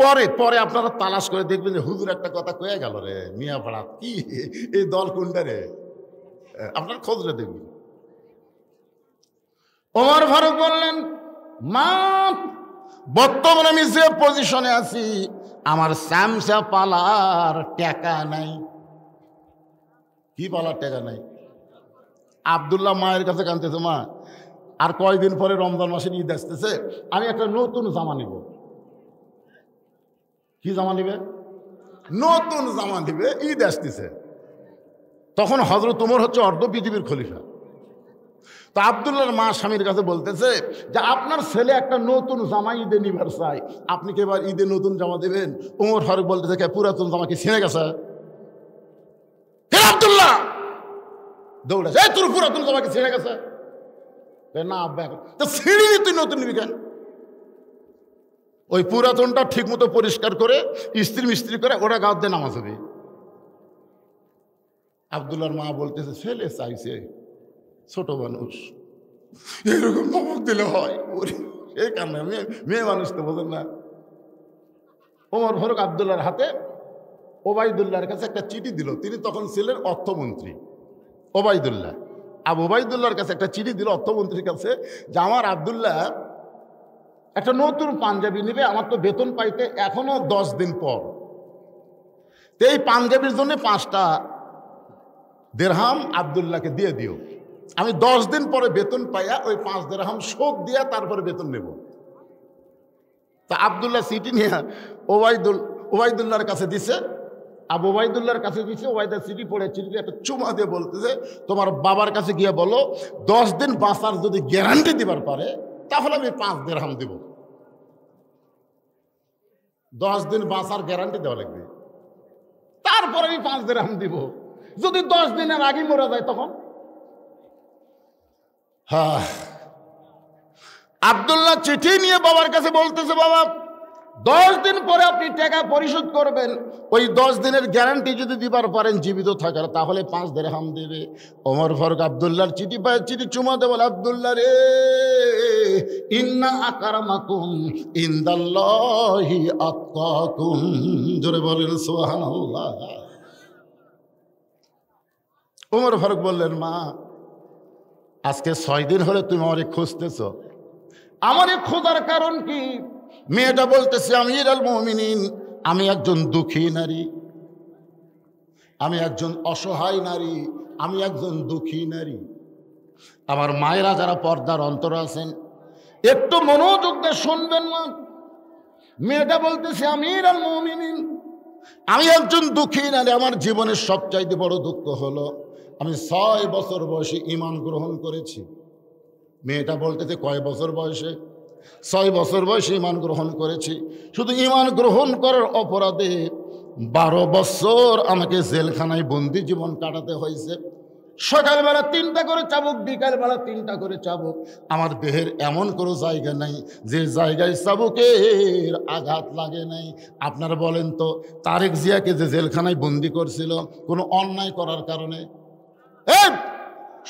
পরে পরে আপনারা তালাশ করে দেখবেন যে হুজুর একটা কথা কয়ে গেল রে মিয়া পাড়া, কি এই দল কোনটা রে, আপনার খোঁজরে দেখবেন। ওমর ফারুক বললেন, মা বর্তমানে আমি যে পজিশনে আছি আমার চামচা পালার টাকা নাই। কি পালার টাকা নাই? আব্দুল্লাহ মায়ের কাছে কাঁদতেছে, মা আর কয়দিন পরে রমজান মাসের ঈদ আসতেছে, আমি একটা নতুন জামা নিব। কি জামা নিবে? নতুন জামা নিবে, ঈদ আসতেছে। তখন হযরত ওমর হচ্ছে অর্ধ পৃথিবীর খলিফা। তো আব্দুল্লাহর মা স্বামীর কাছে বলতেছে যে আপনার ছেলে একটা নতুন জামা ঈদে নিবার চাই, আপনি কি এবার ঈদে নতুন জামা দেবেন? ওমর ফারুক বলতেছে, পুরাতন জামা কি ছিঁড়ে গেছে? আব্দুল্লাহ দৌড়া যায়, তোর পুরাতন জামা কি ছিঁড়ে গেছে? না আব্বা, তো ছিঁড়িনি, তুই নতুন নিবি কেন? ওই পুরাতনটা ঠিক মতো পরিষ্কার করে ইস্ত্রি মিস্ত্রি করে ওরা গাঁত দিয়ে নামাজ হবে। আব্দুল্লাহর মা বলতেছে, ছেলে চাইছে, ছোট মানুষ, এরকম ধমক দিলে হয়? এই কারণে মেয়ে মানুষ তো বোঝেন না। ওমর ফারুক আব্দুল্লাহর হাতে ওবায়দুল্লাহর কাছে একটা চিঠি দিল। তিনি তখন ছিলেন অর্থমন্ত্রী। ওবায়দুল্লাহ, আবু ওবায়দুল্লাহর কাছে একটা চিঠি দিল অর্থমন্ত্রীর কাছে যে আমার আব্দুল্লাহ একটা নতুন পাঞ্জাবি নেবে, আমার তো বেতন পাইতে এখনো 10 দিন পর, তো এই পাঞ্জাবির জন্য 5টা দিরহাম আব্দুল্লাহকে দিয়ে দিও। আমি 10 দিন পরে বেতন পাইয়া ওই 5 দিরহাম শোধ দিয়া তারপরে বেতন নেব। তা আব্দুল্লাহ চিঠি নিয়ে ওবায়দুল্লাহর কাছে দিছে। আবু ওবায়দুল্লাহর কাছে দিছে। ওবায়দা চিঠি পড়ে চিঠি একটা চুমা দিয়ে বলতেছে, তোমার বাবার কাছে গিয়ে বলো 10 দিন বাঁচার যদি গ্যারান্টি দিবার পারে তাহলে আমি 5 দিরহাম দেব। 10 দিন বাঁচার গ্যারান্টি দেওয়া লাগবে, তারপরে আমি 5 দিরহাম দিব। যদি 10 দিনের আগে মরে যায় তখন? হ্যাঁ, আব্দুল্লাহ চিঠি নিয়ে বাবার কাছে বলতেছে, বাবা 10 দিন পরে আপনি টাকা পরিশোধ করবেন, ওই 10 দিনের গ্যারান্টি যদি দিবার পারেন জীবিত থাকার, তাহলে 5 দিরহাম দেবে। ওমর ফারুক আব্দুল্লাহর চিঠি পায়, চিঠি চুমা দেব, আব্দুল্লাহ রে, ইন্না আকরামাকুম ইনদাল্লাহি আতকাকুম, জোরে বলেন সুবহানাল্লাহ। ওমর ফারুক বললেন, মা আজকে 6 দিন হলে তুমি আমারে খুঁজতেছ, আমারে খোঁজার কারণ কি? মেয়েটা বলতেছে, আমিরুল মুমিনিন, আমি একজন দুঃখী নারী, আমি একজন অসহায় নারী, আমি একজন দুঃখী নারী। আমার মায়েরা যারা পর্দার অন্তর আছেন একটু মনোযোগ দিয়ে শুনবেন না। মেয়েটা বলতেছে আমিরুল মুমিনিন, আমি একজন দুঃখী নারী, আমার জীবনের সবচাইতে বড় দুঃখ হলো আমি 6 বছর বয়সে ঈমান গ্রহণ করেছি। মেয়েটা বলতেছে কয় বছর বয়সে? 6 বছর বয়সে ঈমান গ্রহণ করেছি। শুধু ঈমান গ্রহণ করার অপরাধে 12 বছর আমাকে জেলখানায় বন্দি জীবন কাটাতে হয়েছে। সকালবেলা 3টা করে চাবুক, বিকালবেলা 3টা করে চাবুক। আমার দেহের এমন কোনো জায়গা নাই যে জায়গায় চাবুকের আঘাত লাগে নাই। আপনারা বলেন তো, তারেক জিয়াকে যে জেলখানায় বন্দি করছিল কোনো অন্যায় করার কারণে?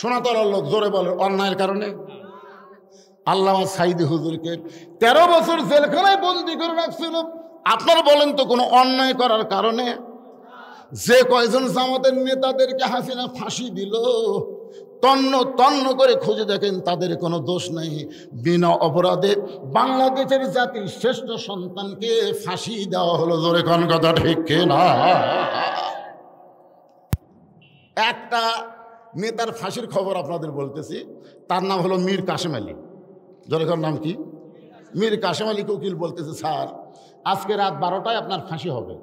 সোনাতলার লোক জোরে বলে অন্যায়ের কারণে? আল্লামা সাইদি হুজুরকে 13 বছর জেলখানায় বন্দি করে রাখছিল, আপনারা বলেন তো কোনো অন্যায় করার কারণে? যে কয়জন জামাতের নেতাদেরকে হাসিনা ফাঁসি দিল, তন্ন তন্ন করে খুঁজে দেখেন তাদের কোনো দোষ নেই। বিনা অপরাধে বাংলাদেশের জাতির শ্রেষ্ঠ সন্তানকে ফাঁসি দেওয়া হলো। জোরে কোন কথা ঠিক না? একটা নেতার ফাঁসির খবর আপনাদের বলতেছি, তার নাম হলো মীর কাশেম আলী। জোরে কোন নাম কি? মীর কাশেম আলীকে উকিল বলতেছে স্যার আজকে রাত 12টায় আপনার ফাঁসি হবে।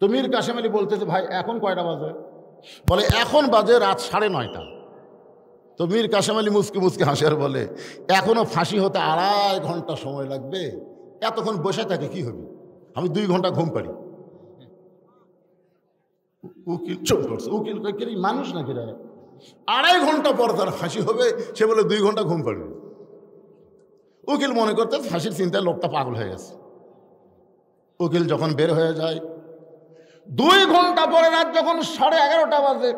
তো মীর কাশেম আলী বলতেছে ভাই এখন কয়টা বাজে? বলে এখন বাজে রাত 9:30। তো মীর কাশেম আলী মুসকি মুসকি হাসে আর বলে এখনো ফাঁসি হতে 2.5 ঘন্টা সময় লাগবে, এতক্ষণ বসে থাকে কি হবে? আমি 2 ঘন্টা ঘুম পাড়ি। উকিল চুপ করছে। উকিল মানুষ নাকি রে? 2.5 ঘন্টা পর তার ফাঁসি হবে, সে বলে 2 ঘন্টা ঘুম পাড়বে। উকিল মনে করতে ফাঁসির চিন্তায় লোকটা পাগল হয়ে গেছে। উকিল যখন বের হয়ে যায় 2 ঘন্টা পরে রাত যখন 11:30 বাজে,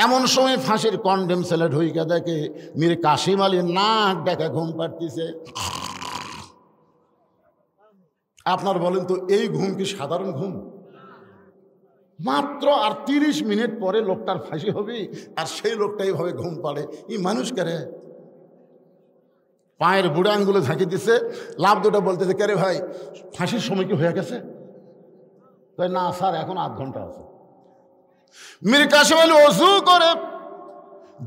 এমন সময় ফাঁসির কন্ডেম সেলে ঢুইকা দেখে মীর কাশেম আলী নাক ডাকা ঘুম পাড়তিছে। আপনার বলেন তো এই ঘুম কি সাধারণ ঘুম? মাত্র আর 30 মিনিট পরে লোকটার ফাঁসি হবে, আর সেই লোকটা এইভাবে ঘুম পাড়ে। এই মানুষ কেরে? পায়ের বুড়া আঙ্গুলে ঝাঁকি দিছে, লাভ দুটো বলতেছে কেরে ভাই ফাঁসির সময় কি হয়ে গেছে? না স্যার এখন 8 ঘন্টা আছে। মীর কাশেম আলী ওযু করে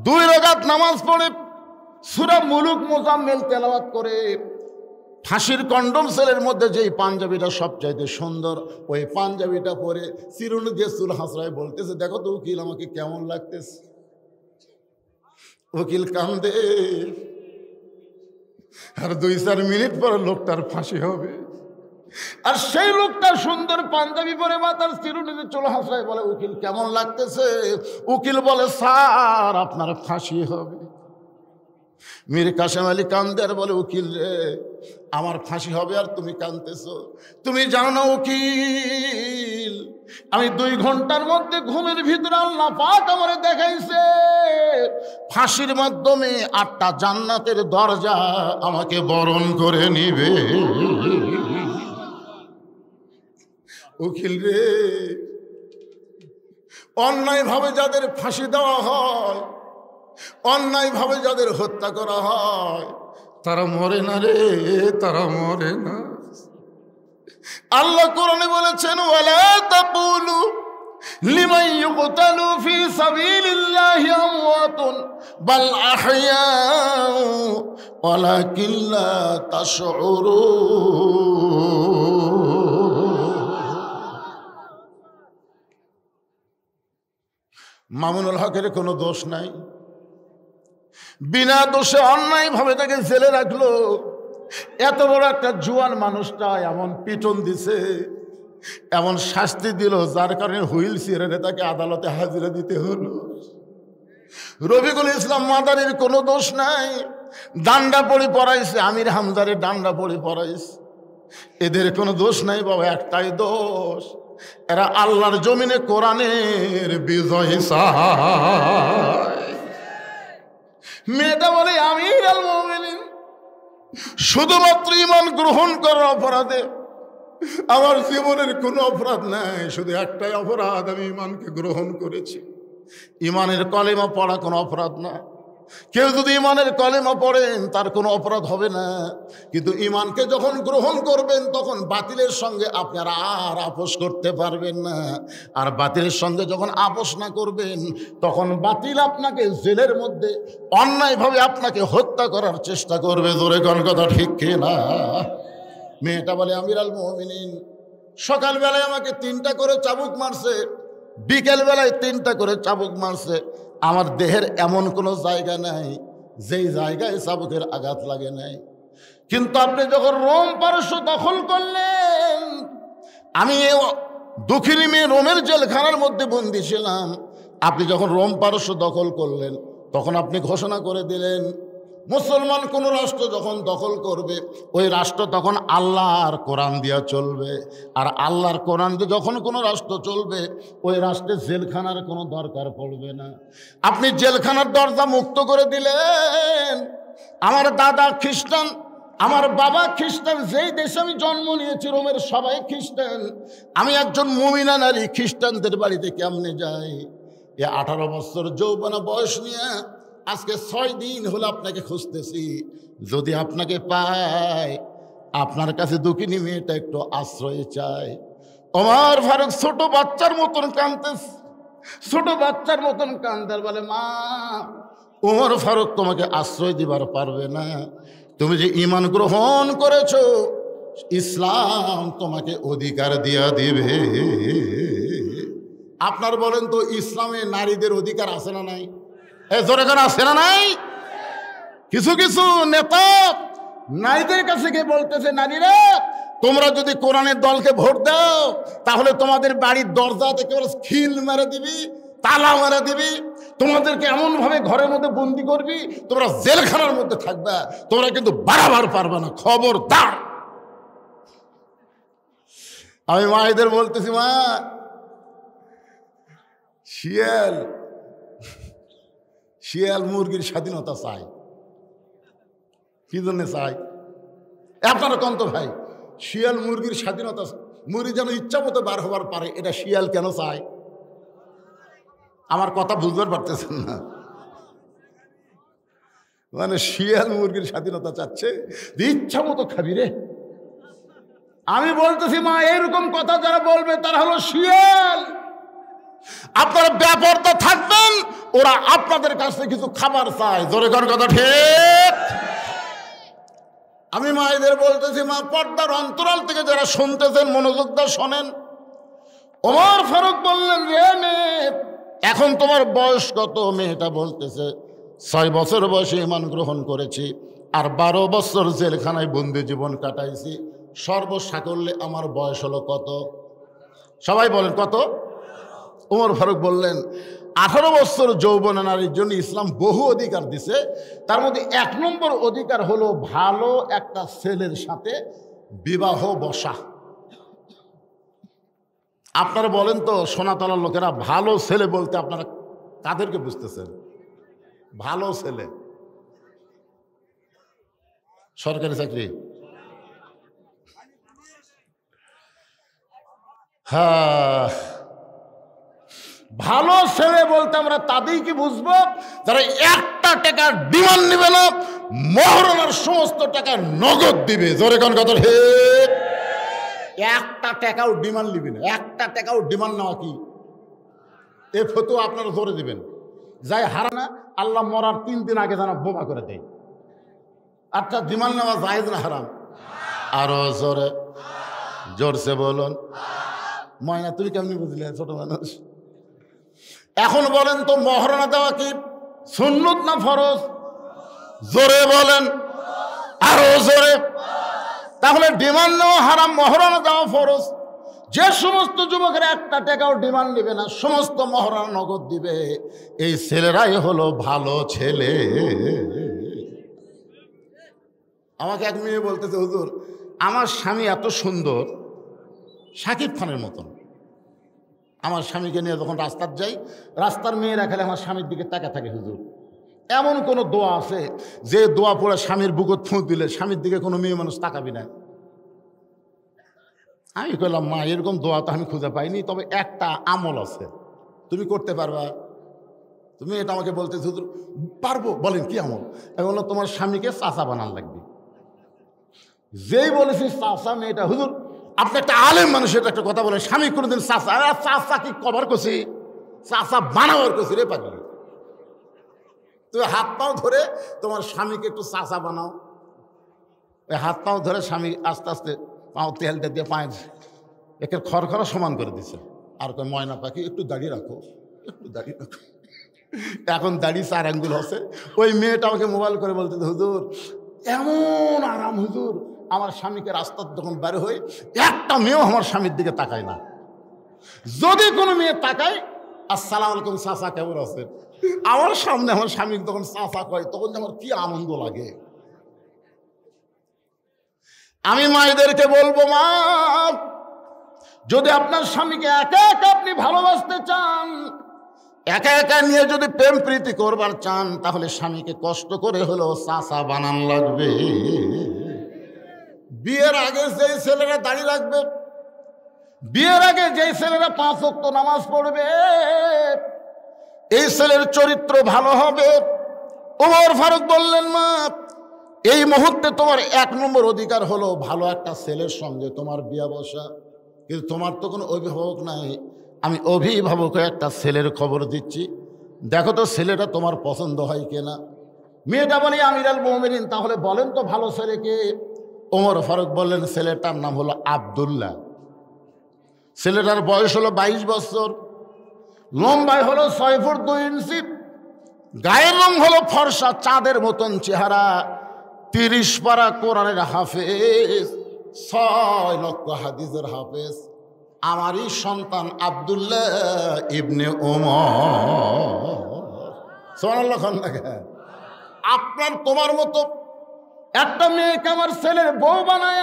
2 রাকাত নামাজ পড়ে সূরা মুলুক মুজাম্মিল তেলাওয়াত করে ফাঁসির কন্ডম সেলের মধ্যে যেই পাঞ্জাবিটা সবচাইতে সুন্দর ওই পাঞ্জাবিটা পরে চিরুনি দিয়ে চুল হাসরায় বলতেছে দেখো তো উকিল আমাকে কেমন লাগতেছে। উকিল কান্দে, আর 2-4 মিনিট পর লোকটার ফাঁসি হবে, আর সেই লোকটার সুন্দর পাঞ্জাবি পরে মাথার চিরুনিতে চুল হাসরায় বলে উকিল কেমন লাগতেছে? উকিল বলে স্যার আপনার ফাঁসি হবে। মীর কাশেম আলী কান্দে আর বলে উকিল রে আমার ফাঁসি হবে আর তুমি কাঁদতেছো? তুমি জানো না উকিল আমি 2 ঘন্টার মধ্যে ঘুমের ভিতরে আল্লাহ পাক আমারে দেখাইছে ফাঁসির মাধ্যমে 8টা জান্নাতের দরজা আমাকে বরণ করে নিবে। উকিল রে অন্যায়ভাবে যাদের ফাঁসি দেওয়া হয়, অন্যায়ভাবে যাদের হত্যা করা হয় তারা মরে না রে, তারা মরে না। আল্লাহ কোরআনে বলেছেন ওয়ালা তাকুলু লিমান ইউকতালু ফি সাবিলিল্লাহি আমওয়াতুন বাল আহইয়াউ ওয়ালাকিন লা তাশউরুন। মামুনুল হকের কোনো দোষ নাই, বিনা দোষে অন্যায়ভাবে তাকে জেলে রাখলো। এত বড় একটা জুয়ান মানুষটা এমন পিটন দিছে, এমন শাস্তি দিল যার কারণে হুইল চেয়ারে তাকে আদালতে হাজিরা দিতে হলো। রফিকুল ইসলাম মাদারির কোনো দোষ নাই, ডান্ডা পড়ে পড়াইছে, আমির হামজারে ডান্ডা পড়ে পড়াইছে, এদের কোনো দোষ নাই বাবা। একটাই দোষ, এরা আল্লাহর জমিনে কোরআনের বিজয় চায়। মেয়েটা বলে আমিরুল মুমিনিন শুধুমাত্র ঈমান গ্রহণ করার অপরাধে, আমার জীবনের কোনো অপরাধ নাই, শুধু একটাই অপরাধ, আমি ঈমানকে গ্রহণ করেছি। ঈমানের কলেমা পড়া কোনো অপরাধ না। কেউ যদি ইমানের কলেমা পড়েন তার কোনো অপরাধ হবে না, কিন্তু ইমানকে যখন গ্রহণ করবেন তখন বাতিলের সঙ্গে আপনারা আর আপোষ করতে পারবেন না। আর বাতিলের সঙ্গে যখন আপোষ না করবেন তখন বাতিল আপনাকে জেলের মধ্যে অন্যায়ভাবে আপনাকে হত্যা করার চেষ্টা করবে। জোরে কোন কথা ঠিক কিনা? মেয়েটা বলে আমিরাল মুমিনিন, সকালবেলায় আমাকে 3টা করে চাবুক মারছে, বিকেলবেলায় 3টা করে চাবুক মারছে। আমার দেহের এমন কোনো জায়গা নাই যেই জায়গায় চাবুকের আঘাত লাগে নাই। কিন্তু আপনি যখন রোম পারস্য দখল করলেন, আমি দক্ষিণী মেয়ে রোমের জেলখানার মধ্যে বন্দী ছিলাম। আপনি যখন রোম পারস্য দখল করলেন তখন আপনি ঘোষণা করে দিলেন মুসলমান কোন রাষ্ট্র যখন দখল করবে ওই রাষ্ট্র তখন আল্লাহর কোরআন দিয়া চলবে। আর আল্লাহর কোরআন দিয়ে যখন কোনো রাষ্ট্র চলবে ওই রাষ্ট্রে জেলখানার কোনো দরকার পড়বে না। আপনি জেলখানার দরজা মুক্ত করে দিলেন। আমার দাদা খ্রিস্টান, আমার বাবা খ্রিস্টান, যেই দেশে আমি জন্ম নিয়েছি রোমের সবাই খ্রিস্টান। আমি একজন মুমিনা নারী খ্রিস্টানদের বাড়িতে কেমনে যাই? 18 বছর যৌবনা বয়স নিয়ে আজকে 6 দিন হলো আপনাকে খুঁজতেছি। যদি আপনাকে পাই, আপনার কাছে দুঃখিনী মেয়েটা একটু আশ্রয় চায়। ওমর ফারুক ছোট বাচ্চার মতন কাঁদতেছে, ছোট বাচ্চার মতন কান্দার বলে মা, ওমর ফারুক তোমাকে আশ্রয় দিবার পারবে না। তুমি যে ঈমান গ্রহণ করেছো, ইসলাম তোমাকে অধিকার দিয়া দিবে। আপনার বলেন তো ইসলামে নারীদের অধিকার আছে না নাই? জোরে করে আছে না নাই? কিছু কিছু নেতা নারীদের কাছে গিয়ে বলতেছে, নারীরা তোমরা যদি কোরআনের দলকে ভোট দাও তাহলে তোমাদের বাড়ির দরজাতে কেবল খিল মেরে দিবি, তালা মেরে দিবি, তোমাদেরকে এমন ভাবে ঘরের মধ্যে বন্দি করবি, তোমরা জেলখানার মধ্যে থাকবে, তোমরা কিন্তু বাড়াবার পারবে না, খবরদার। আমি মায়েদের বলতেছি, মা শিয়াল মুরগির স্বাধীনতা চাই। কি জন্য চাই? আপনারা কন্ত ভাই, শিয়াল মুরগির স্বাধীনতা, মুরগি যেন ইচ্ছা মতো বার হবার পারে, এটা শিয়াল কেন চায়? আমার কথা বুঝবার পারতেছেন না? মানে শিয়াল মুরগির স্বাধীনতা চাচ্ছে, ইচ্ছা মতো খাবি রে। আমি বলতেছি মা, এরকম কথা যারা বলবে তারা হলো শিয়াল। আপনারা ব্যাপারটা থাকবেন, ওরা আপনাদের কাছে কিছু খাবার চায়। জোরে কোন কথা ঠিক? আমি মায়েদের বলতেছি, মা পর্দার অন্তরাল থেকে যারা শুনতেছেন মনোযোগ দিয়ে শোনেন। ওমর ফারুক বললেন, রে মেয়ে, এখন তোমার বয়স কত? মেয়েটা বলতেছে 6 বছর বয়সে ঈমান গ্রহণ করেছি আর 12 বছর জেলখানায় বন্দি জীবন কাটাইছি, সর্বসাকল্যে আমার বয়স হলো কত? সবাই বলেন কত? ওমর ফারুক বললেন, 18 বছর যৌবনা নারীর জন্য ইসলাম বহু অধিকার দিছে, তার মধ্যে 1 নম্বর অধিকার হলো ভালো একটা ছেলের সাথে বিবাহ বসা। আপনারা বলেন তো সোনাতলার লোকেরা ভালো ছেলে বলতে আপনারা কাদেরকে বুঝতেছেন? ভালো ছেলে সরকারি চাকরি? হ্যাঁ, ভালো ছেলে বলতে আমরা তাদেরকে বুঝবো যারা 1টা টাকার ডিমান্ড নিবে না, মহরণের সমস্ত টাকা নগদ দিবে। জোরে কোন কথা ঠিক? 1টা টাকাও ডিমান্ড নিবে না। 1টা টাকাও ডিমান্ড নেওয়া কি এ ফতোয়া আপনারা জোরে দিবেন। যাই হারানা আল্লাহ মরার 3 দিন আগে যেন বোমা করে দেয়। আচ্ছা, ডিমান্ড নেওয়া জায়েজ না হারাম? আরো জোরে, জোরসে বলুন। ময়না তুমি কেমনি বুঝলে? ছোট মানুষ। এখন বলেন তো মহরণা দেওয়া কি সুন্নত না ফরজ? জোরে বলেন, আরো জোরে। তাহলে ডিমান্ড নেওয়া হারাম, মহরণা দেওয়া ফরজ। যে সমস্ত যুবকেরা 1টা টাকাও ডিমান্ড দিবে না, সমস্ত মহরণা নগদ দিবে, এই ছেলেরাই হলো ভালো ছেলে। আমাকে এক মেয়ে বলতেছে, হুজুর আমার স্বামী এত সুন্দর, শাকিব খানের মতন। আমার স্বামীকে নিয়ে যখন রাস্তার যাই, রাস্তার মেয়েরা খেলে আমার স্বামীর দিকে তাকা থাকে। হুজুর এমন কোনো দোয়া আছে যে দোয়া পড়ে স্বামীর বুকত ফুঁক দিলে স্বামীর দিকে কোনো মেয়ে মানুষ তাকাবি না? আমি কইলাম, মা এরকম দোয়া তো আমি খুঁজে পাইনি, তবে একটা আমল আছে, তুমি করতে পারবা? তুমি এটা আমাকে বলতে হুজুর পারবো, বলেন কি আমল? এখন তোমার স্বামীকে চাচা বানান লাগবে। যেই বলেছি চাচা, মেয়েটা হুজুর আপনি একটা আলেম মানুষ, এটা একটা কথা বলেন, স্বামী কোনোদিন চাচা, চাচা কি কভার করছি, চাচা বানাবার করছি রে পাগলি। তুমি হাত পাও ধরে তোমার স্বামীকে একটু চাচা বানাও। ওই হাত পাও ধরে স্বামী আস্তে আস্তে পাও তেলটা দিয়ে পায়ের একে খড়খড়া সমান করে দিছে। আর কয় ময়না পাখি একটু দাঁড়িয়ে রাখো, একটু দাঁড়িয়ে রাখো। এখন দাঁড়িয়ে 4 আঙ্গুল হচ্ছে। ওই মেয়েটা আমাকে মোবাইল করে বলতে, হুজুর এমন আরাম হুজুর, আমার স্বামীকে রাস্তার যখন বের হই একটা মেয়েও আমার স্বামীর দিকে তাকায় না। যদি কোনো মেয়ে তাকায়, আসসালামু আলাইকুম চাচা কেমন আছেন, আমার সামনে আমার স্বামী তখন চাচা কয়, তখন আমার কি আনন্দ লাগে। আমি মায়েদেরকে বলবো, মা যদি আপনার স্বামীকে একা একা আপনি ভালোবাসতে চান, একা একা নিয়ে যদি প্রেম প্রীতি করবার চান, তাহলে স্বামীকে কষ্ট করে হলেও চাচা বানান লাগবে। বিয়ের আগে যেই ছেলেরা দাঁড়িয়ে রাখবে, বিয়ের আগে যেই ছেলেরা 5 ওয়াক্ত নামাজ পড়বে, এই ছেলের চরিত্র ভালো হবে। ওমর ফারুক বললেন, মা এই মুহূর্তে তোমার 1 নম্বর অধিকার হলো ভালো একটা ছেলের সঙ্গে তোমার বিয়ে বসা। কিন্তু তোমার তো কোনো অভিভাবক নাই, আমি অভিভাবক একটা ছেলের খবর দিচ্ছি, দেখো তো ছেলেটা তোমার পছন্দ হয় কিনা। মেয়েটা বলি, আমিরুল মুমিনিন তাহলে বলেন তো ভালো ছেলেকে। ওমর ফারুক বললেন, ছেলেটার নাম হলো আব্দুল্লাহ। ছেলেটার বয়স হলো 22 বছর, লম্বায় হলো 6 ফুট 2 ইঞ্চি, গায়ের রং হলো ফর্সা চাঁদের মতন চেহারা, 30 পারা কোরআনের হাফেজ, 6 লক্ষ হাদিসের হাফেজ। আমারই সন্তান আব্দুল্লাহ ইবনে ওমর। সুবহানাল্লাহ। আপনার তোমার মতো একটা মেয়েকে আমার ছেলের বউ বানায়,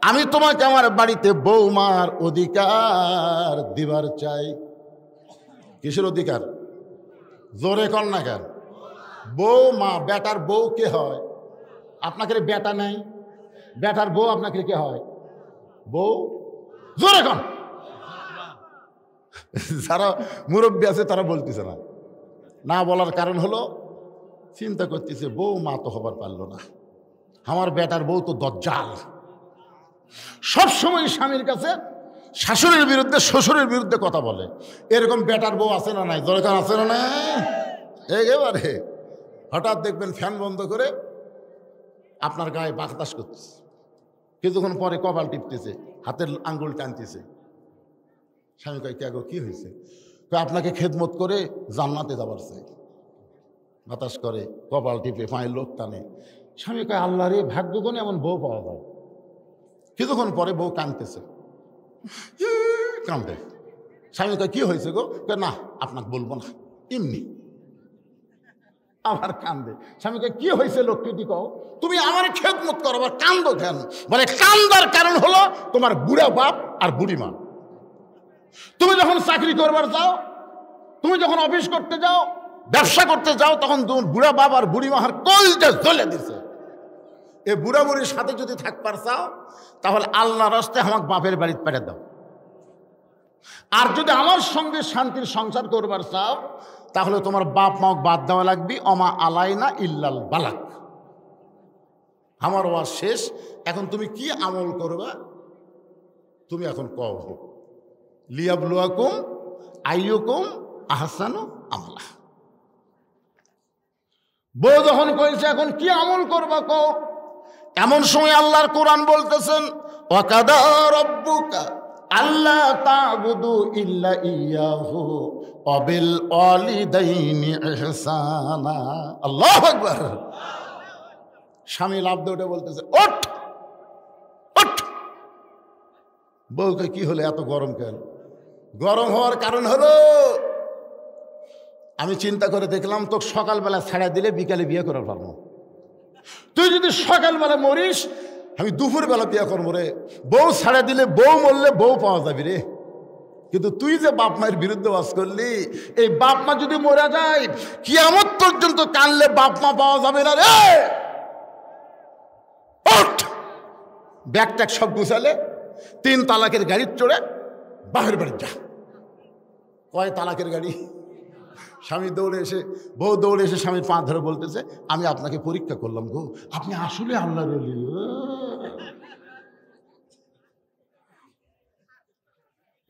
আমি তোমাকে আমার বাড়িতে বৌমার অধিকার দিবার চাই। কিসের অধিকার? জোরে কর না কেন? বৌমা, বেটার বউ কে হয়? আপনাকে বেটা নেই, বেটার বউ আপনাকে কে হয়? বউ। জোরে কর। যারা মুরব্বী আছে তারা বলতেছে না, না বলার কারণ হলো চিন্তা করতেছে বউ মা তো হবার পারলো না, আমার বেটার বউ তো দজ্জাল। সবসময় স্বামীর কাছে শাশুড়ির বিরুদ্ধে শ্বশুরের বিরুদ্ধে কথা বলে। এরকম বেটার বউ আছে না নাই? দরকার আছে না নাই? একেবারে হঠাৎ দেখবেন ফ্যান বন্ধ করে আপনার গায়ে বাতাস করতেছে, কিছুক্ষণ পরে কপাল টিপতেছে, হাতের আঙ্গুল টানতেছে। স্বামী কয়, কে গো কি হয়েছে? আপনাকে খেদমত করে জান্নাতে যাবার চাই। বাতাস করে, কপাল টিপে, পায়ের লোক টানে। স্বামী কয়, আল্লাহ রে, ভাগ্যগুণে এমন বউ পাওয়া যায়। কিছুক্ষণ পরে বউ কাঁদতেছে, কাঁদে। স্বামী কয়, কি হয়েছে গো? না আপনাকে বলবো না, এমনি। আবার কান্দে। স্বামী কয়, কি হয়েছে লক্ষ্মীটি কও? তুমি আমার খেদমত করো, আবার কান্দো কেন? বলে, কান্দার কারণ হলো তোমার বুড়া বাপ আর বুড়ি মা। তুমি যখন চাকরি করবার যাও, তুমি যখন অফিস করতে যাও, ব্যবসা করতে যাও, তখন তোমার বুড়া বাপ আর বুড়ি মাহার কলটা জ্বলে দিছে। এই বুড়া বুড়ির সাথে যদি থাকবার চাও, তাহলে আল্লাহ রাস্তায় আমাকে বাপের বাড়িতে পাঠিয়ে দাও। আর যদি আমার সঙ্গে শান্তির সংসার করবার চাও, তাহলে তোমার বাপ মাও বাদ দেওয়া লাগবে। অমা আলাইনা ইল্লাল বালাক। আমার ওয়াজ শেষ, এখন তুমি কি আমল করবা? তুমি এখন কও, লিয়াবলুয়াকুম আইয়ুকুম আহসানু আমালা। বউ যখন কইছে এখন কি আমল করবা কও, এমন সময় আল্লাহর কোরআন বলতেছেন, ওয়াকাদা রাব্বুকা আল্লা তা'বুদু ইল্লা ইয়াহু ওয়া বিল ওয়ালিদাইনি ইহসানা। আল্লাহু আকবার। স্বামী লাফ দিয়ে উঠে বলতেছে, ওঠ ওঠ। বউকে কি হলো, এত গরম কেন? গরম হওয়ার কারণ হলো, আমি চিন্তা করে দেখলাম তো সকালবেলা ছেড়ে দিলে বিকালে বিয়ে করার পারবো। তুই যদি সকালবেলা মরিস, আমি দুপুরবেলা বিয়ে করবো রে। বউ ছেড়ে দিলে, বউ মরলে বউ পাওয়া যাবে রে। কিন্তু তুই যে বাপ মায়ের বিরুদ্ধে বাস করলি, এই বাপ মা যদি মরে যায়, কিয়ামত পর্যন্ত কানলে বাপ মা পাওয়া যাবে না রে। ওঠ, ব্যাগ ট্যাগ সব গুছালে 3 তালাকের গাড়ির চড়ে বাপের বাড়ি যা। কয় তালাকের গাড়ি? স্বামী দৌড়ে এসে, বউ দৌড়ে এসে স্বামীর পা ধরে বলতেছে, আমি আপনাকে পরীক্ষা করলাম গো, আপনি আসলে আল্লাহর ওলি।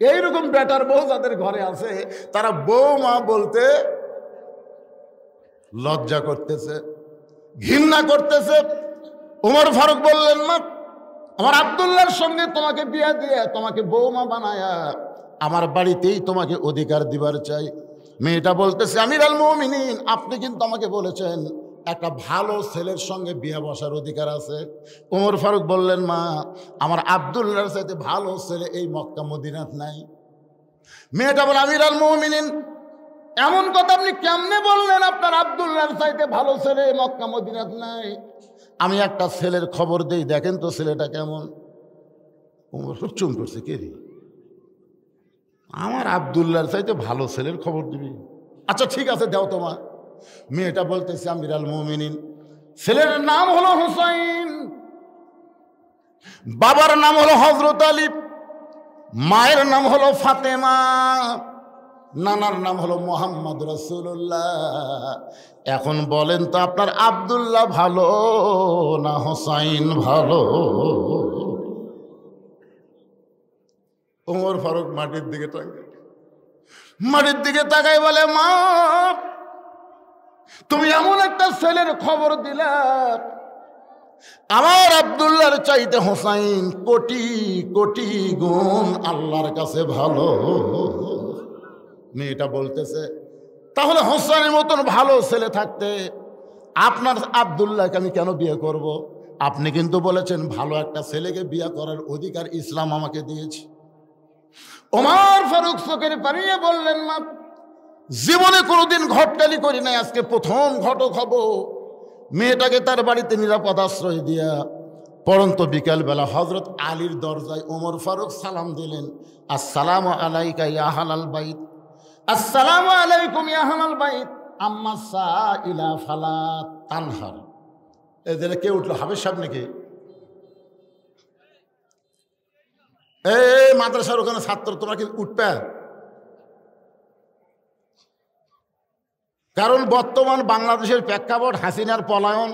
এইরকম বেটার বউ যাদের ঘরে আছে তারা বৌমা বলতে লজ্জা করতেছে, ঘৃণা করতেছে। ওমর ফারুক বললেন, না, আমার আব্দুল্লাহর সঙ্গে তোমাকে বিয়ে দিয়ে তোমাকে বৌমা বানায়া আমার বাড়িতেই তোমাকে অধিকার দিবার চাই। মেয়েটা বলতেছে, আমিরুল মুমিনিন, আপনি কিন্তু আমাকে বলেছেন একটা ভালো ছেলের সঙ্গে বিয়ে বসার অধিকার আছে। ওমর ফারুক বললেন, মা, আমার আব্দুল্লাহর চাইতে ভালো ছেলে এই মক্কা মদিনাত নাই। মেয়েটা বলে, আমিরুল মুমিনিন, এমন কথা আপনি কেমনে বললেন? আপনার আব্দুল্লাহর চাইতে ভালো ছেলে মক্কা মদিনাত নাই। আমি একটা ছেলের খবর দেই, দেখেন তো ছেলেটা কেমন। ওমর ফারুক চুপ করছে, কে রে? আমার আব্দুল্লাহর চাইতে ভালো ছেলের খবর দিবি? আচ্ছা ঠিক আছে, দাও তোমার। মেয়েটা বলতেছে, আমিরুল মুমিনিন, ছেলের নাম হলো হুসাইন, বাবার নাম হলো হযরত আলী, মায়ের নাম হলো ফাতেমা, নানার নাম হলো মুহাম্মদ রাসূলুল্লাহ। এখন বলেন তো আপনার আব্দুল্লাহ ভালো না হুসাইন ভালো? ওমর ফারুক মাটির দিকে তাকাই বলে, মা, তুমি এমন একটা ছেলের খবর দিলা, আমার আব্দুল্লাহর চাইতে হুসাইন কোটি কোটি গুণ আল্লাহর কাছে ভালো। মেয়েটা বলতেছে, তাহলে হুসাইনের মতন ভালো ছেলে থাকতে আপনার আব্দুল্লাহকে আমি কেন বিয়ে করব? আপনি কিন্তু বলেছেন ভালো একটা ছেলেকে বিয়ে করার অধিকার ইসলাম আমাকে দিয়েছে। ওমর ফারুক চোখের পানিয়ে বললেন, মা, জীবনে কোনোদিন ঘটকালি করি নাই, আজকে প্রথম ঘটক হব। মেয়েটাকে তার বাড়িতে নিরাপদ আশ্রয় দিয়া পরন্ত বিকালবেলা হযরত আলীর দরজায় ওমর ফারুক সালাম দিলেন, আসসালামু আলাইকা ইয়া আহলাল বাইত, আসসালামু আলাইকুম ইয়া আহলাল বাইত, আম্মা সাইলা ফালা তানহার। এদের কে উঠলো? হাফেজ সাহেব নাকি? এই মাদ্রাসার ওখানে ছাত্র, তোমরা কি উঠবে? কারণ বর্তমান বাংলাদেশের প্রেক্ষাপট হাসিনার পলায়ন,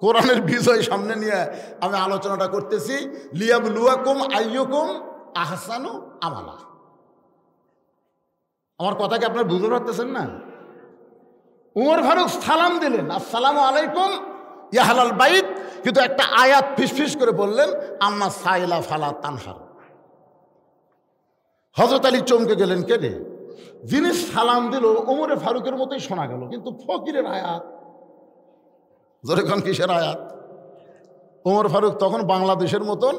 কোরআনের বিজয় সামনে নিয়ে আমি আলোচনাটা করতেছি। লিয়াবলুয়াকুম আইয়ুকুম আহসানু আমালা। আমার কথাকে আপনারা বুঝতে পারতেছেন না? ওমর ফারুক সালাম দিলেন, আসসালামু আলাইকুম ইয়া আহলাল বাইত, কিন্তু একটা আয়াত ফিসফিস করে বললেন, আম্মা সাইলা ফালা তানহার। হযরত আলী চমকে গেলেন, কে রে? যিনি সালাম দিল ওমর ফারুকের মতোই শোনা গেল, কিন্তু ফকিরের আয়াত। যেরকম কিসের আয়াত? ওমর ফারুক তখন বাংলাদেশের মতন